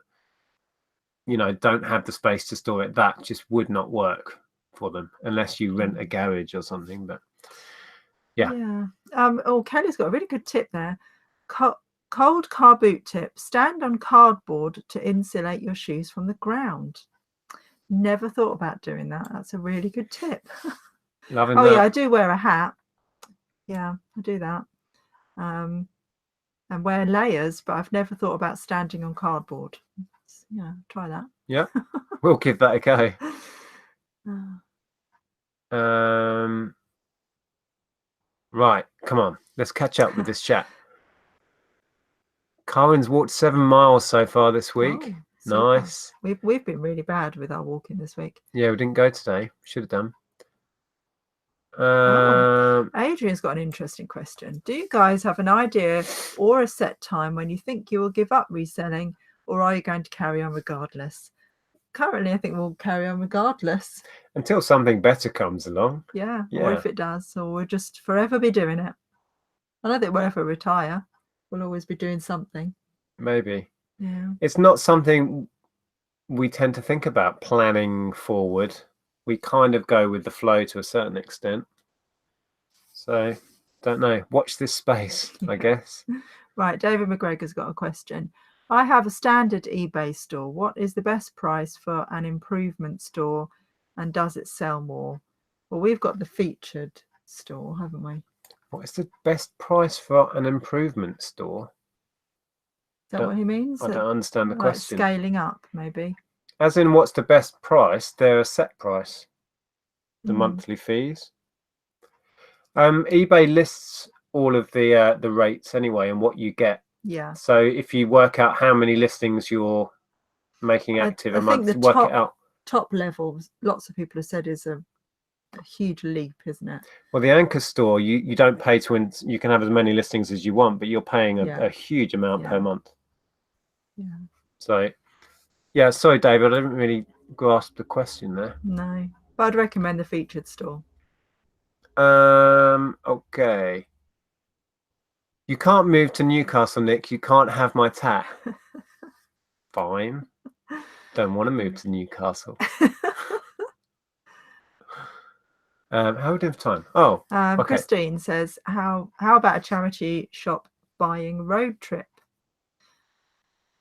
you know, don't have the space to store it. That just would not work for them unless you rent a garage or something. But yeah. Kelly's got a really good tip there. Cold car boot tip: stand on cardboard to insulate your shoes from the ground. Never thought about doing that. That's a really good tip. Loving that. Yeah, I do wear a hat. Yeah, I do that. And wear layers, but I've never thought about standing on cardboard. Yeah, try that. Yeah, we'll give that a go. Right, come on, let's catch up with this chat. Karen's walked 7 miles so far this week. Nice. We've been really bad with our walking this week. Yeah, we didn't go today. Should have done. Adrian's got an interesting question. Do you guys have an idea or a set time when you think you will give up reselling, or are you going to carry on regardless? Currently, I think we'll carry on regardless until something better comes along. Yeah. Or if it does, or we'll just forever be doing it. I don't think we'll ever retire. We'll always be doing something. Maybe. Yeah. It's not something we tend to think about planning forward. We kind of go with the flow to a certain extent. So, don't know. Watch this space, I guess. Right, David McGregor's got a question. I have a standard eBay store. What is the best price for an improvement store, and does it sell more? Well, we've got the featured store, haven't we? What is the best price for an improvement store? Is that what he means? I don't understand the question. Scaling up, maybe. As in, what's the best price? They're a set price. The monthly fees. eBay lists all of the rates anyway and what you get. Yeah. So if you work out how many listings you're making active a month, work it out. Top level, lots of people have said, is a huge leap, isn't it? Well, the Anchor store, you don't pay to win. You can have as many listings as you want, but you're paying a huge amount per month. Yeah. So, yeah, sorry, David, I didn't really grasp the question there. No, but I'd recommend the featured store. Okay. You can't move to Newcastle, Nick. You can't have my tat. Fine. Don't want to move to Newcastle. How are we doing for time? Oh, okay. Christine says, how about a charity shop buying road trip?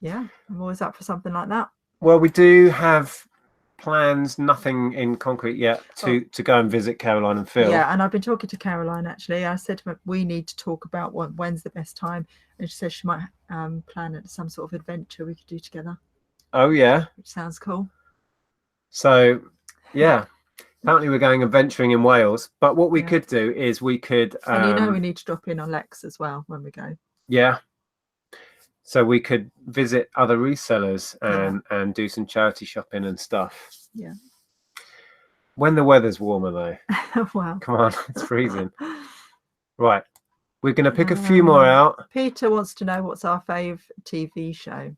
Yeah, I'm always up for something like that. Well, we do have plans, nothing in concrete yet, to go and visit Caroline and Phil. Yeah, and I've been talking to Caroline, actually. I said to her, we need to talk about when's the best time. And she says she might plan some sort of adventure we could do together. Oh, yeah. Which sounds cool. So, yeah. Apparently we're going adventuring in Wales, but what we could do is we could... and we need to drop in on Lex as well when we go. Yeah. So we could visit other resellers and do some charity shopping and stuff. Yeah. When the weather's warmer, though. Wow. Come on, it's freezing. Right. We're going to pick a few more out. Peter wants to know what's our fave TV show.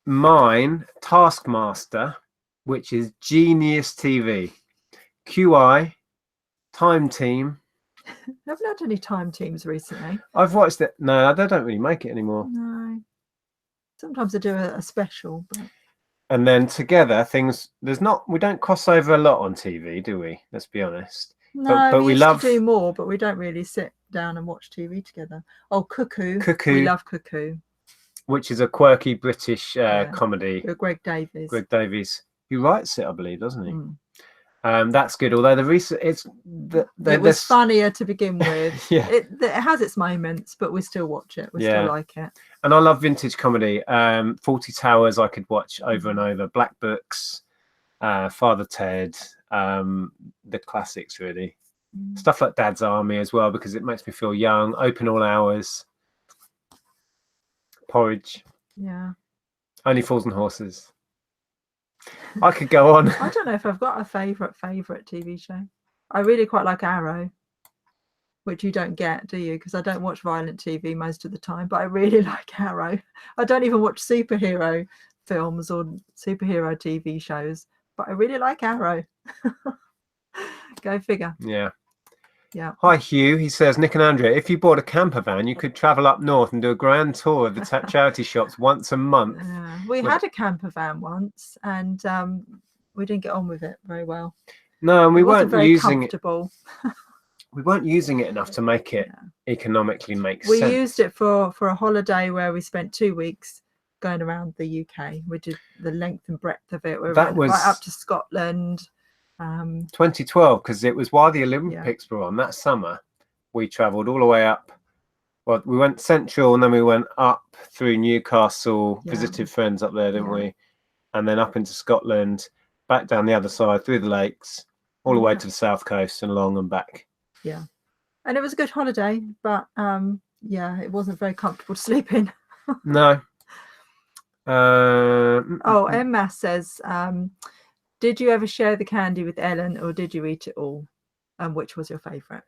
Mine, Taskmaster, which is genius TV. QI, Time Team. I haven't had any time teams recently. I've watched it. No, they don't really make it anymore. No. Sometimes they do a special. But... And then together, we don't cross over a lot on TV, do we? Let's be honest. No, but we love to do more, but we don't really sit down and watch TV together. Oh, Cuckoo. We love Cuckoo. Which is a quirky British comedy. With Greg Davies. Greg Davies. He writes it, I believe, doesn't he? That's good. Although it was funnier to begin with. Yeah. It has its moments, but we still watch it. We still like it. And I love vintage comedy. 40 Towers I could watch over and over. Black Books, Father Ted, the classics really. Stuff like Dad's Army as well, because it makes me feel young. Open All Hours. Porridge. Yeah. Only Fools and Horses. I could go on. I don't know if I've got a favourite TV show. I really quite like Arrow, which you don't get, do you? Because I don't watch violent TV most of the time, but I really like Arrow. I don't even watch superhero films or superhero TV shows, but I really like Arrow. Go figure. Yeah. Yeah. Hi, Hugh. He says, Nick and Andrea, if you bought a camper van, you could travel up north and do a grand tour of the charity shops once a month. We had a camper van once, and we didn't get on with it very well. No, and we weren't using it. We weren't using it enough to make it economically make sense. We used it for a holiday where we spent 2 weeks going around the UK. We did the length and breadth of it. We went right up to Scotland. 2012, because it was while the Olympics were on that summer. We travelled all the way up. Well, we went central and then we went up through Newcastle, visited friends up there, didn't we? And then up into Scotland, back down the other side through the lakes, all the way to the south coast and along and back. Yeah, and it was a good holiday, but it wasn't very comfortable to sleep in. No. Emma says, did you ever share the candy with Ellen, or did you eat it all? And which was your favourite?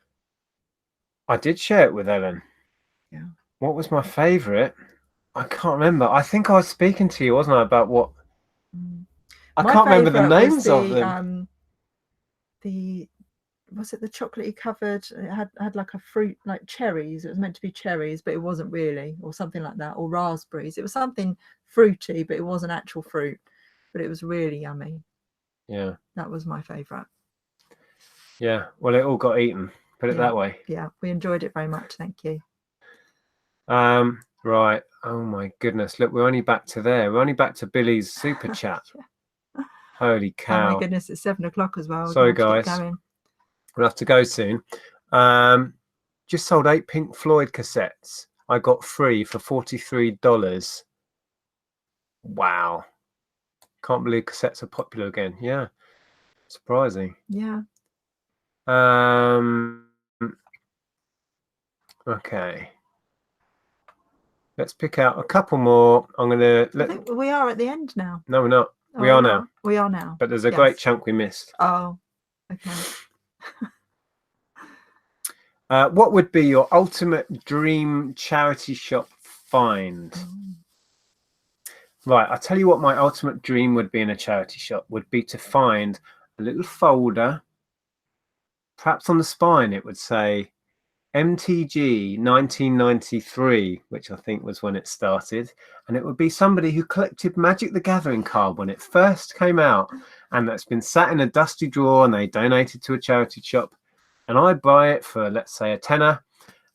I did share it with Ellen. Yeah. What was my favourite? I can't remember. I think I was speaking to you, wasn't I, about what? I can't remember the names of them. Was it the chocolatey covered? It had like a fruit, like cherries. It was meant to be cherries, but it wasn't really, or something like that, or raspberries. It was something fruity, but it wasn't actual fruit. But it was really yummy. Yeah. That was my favourite. Yeah. Well, it all got eaten. Put it that way. Yeah, we enjoyed it very much. Thank you. Right. Oh my goodness. Look, we're only back to there. We're only back to Billy's super chat. Holy cow. Oh my goodness, it's 7 o'clock as well. Sorry, guys. We'll have to go soon. Just sold 8 Pink Floyd cassettes. I got free for $43. Wow. Can't believe cassettes are popular again. Yeah. Surprising. Yeah. Okay. Let's pick out a couple more. I think we are at the end now. No, we're not. We are now. We are now. But there's a great chunk we missed. Oh. Okay. What would be your ultimate dream charity shop find? Right, I'll tell you what my ultimate dream would be in a charity shop would be to find a little folder. Perhaps on the spine it would say MTG 1993, which I think was when it started, and it would be somebody who collected Magic the Gathering card when it first came out, and that's been sat in a dusty drawer and they donated to a charity shop, and I buy it for, let's say, a tenner,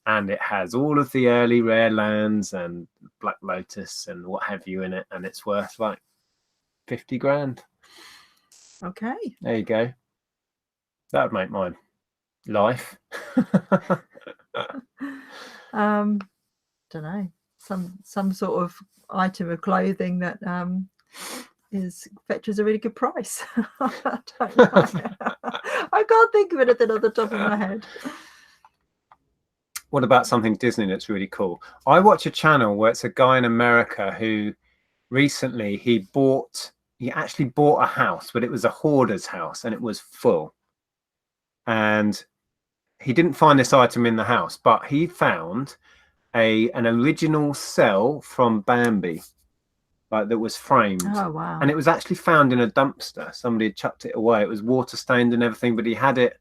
and it has all of the early rare lands and Black Lotus and what have you in it, and it's worth like 50 grand. Okay. There you go. That would make my life. Don't know, some sort of item of clothing that fetches a really good price. I don't know. I can't think of anything on the top of my head. What about something Disney that's really cool? I watch a channel where it's a guy in America who recently he actually bought a house, but it was a hoarder's house and it was full. And he didn't find this item in the house, but he found an original cell from Bambi, like that was framed. Oh, wow. And it was actually found in a dumpster. Somebody had chucked it away. It was water stained and everything, but he had it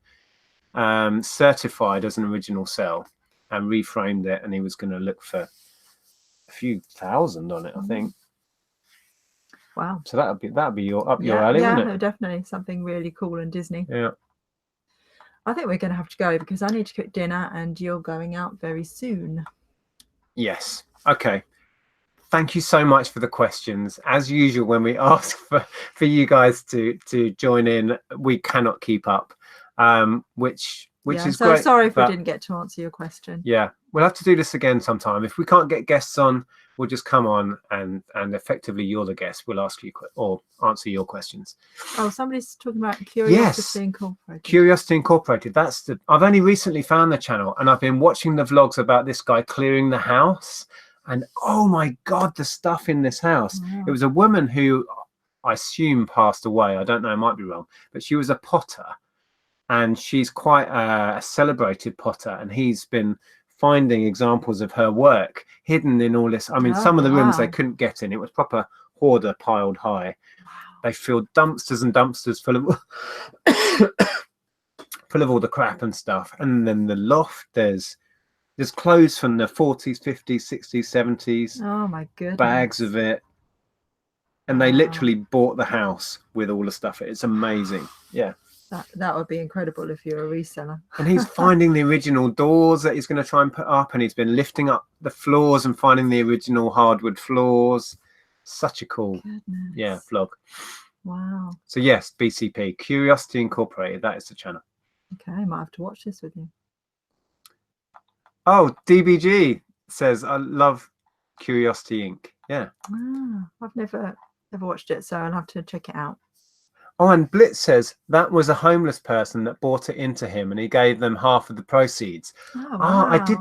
certified as an original cell and reframed it, and he was going to look for a few thousand on it, I think. Wow. So that'd be your alley, yeah, wouldn't it? Definitely something really cool in Disney. Yeah. I think we're going to have to go because I need to cook dinner and you're going out very soon. Yes. Okay. Thank you so much for the questions. As usual, when we ask for you guys to join in, we cannot keep up, which is so great. Sorry if we didn't get to answer your question. Yeah, we'll have to do this again sometime. If we can't get guests on, we'll just come on and effectively you're the guest. We'll ask you or answer your questions. Oh, somebody's talking about Curiosity Incorporated. Curiosity Incorporated. I've only recently found the channel and I've been watching the vlogs about this guy clearing the house. And oh my God, the stuff in this house. Wow. It was a woman who I assume passed away. I don't know, I might be wrong, but she was a potter and she's quite a celebrated potter. And he's been finding examples of her work hidden in all this. I mean, some of the rooms they couldn't get in. It was proper hoarder piled high. Wow. They filled dumpsters and dumpsters full of full of all the crap and stuff. And then the loft, there's clothes from the 40s, 50s, 60s, 70s. Oh my goodness. Bags of it. And they literally bought the house with all the stuff. It's amazing. Yeah. That would be incredible if you're a reseller. And he's finding the original doors that he's going to try and put up. And he's been lifting up the floors and finding the original hardwood floors. Such a cool vlog. Wow. So yes, BCP, Curiosity Incorporated. That is the channel. Okay, I might have to watch this with you. Oh, DBG says, I love Curiosity Inc. Yeah. I've never watched it, so I'll have to check it out. Oh, and Blitz says that was a homeless person that bought it into him and he gave them half of the proceeds. Oh, wow. I did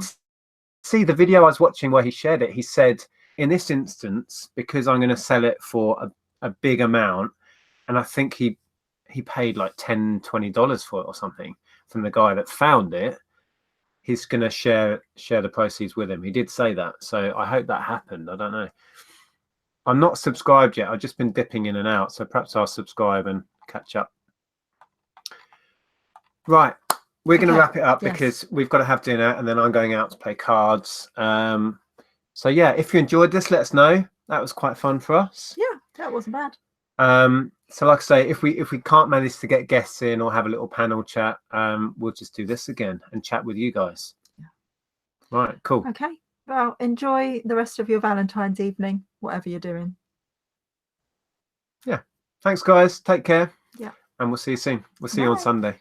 see the video I was watching where he shared it. He said, in this instance, because I'm going to sell it for a big amount, and I think he paid like $10, $20 for it or something from the guy that found it, he's going to share the proceeds with him. He did say that. So I hope that happened. I don't know. I'm not subscribed yet. I've just been dipping in and out. So perhaps I'll subscribe and catch up. Right. We're going to wrap it up because we've got to have dinner and then I'm going out to play cards. So yeah, if you enjoyed this, let us know. That was quite fun for us. Yeah, that wasn't bad. So like I say, if we can't manage to get guests in or have a little panel chat, we'll just do this again and chat with you guys. Yeah. Right, cool. Okay. Well, enjoy the rest of your Valentine's evening, whatever you're doing. Yeah. Thanks, guys. Take care. Yeah. And we'll see you soon. We'll see you on Sunday.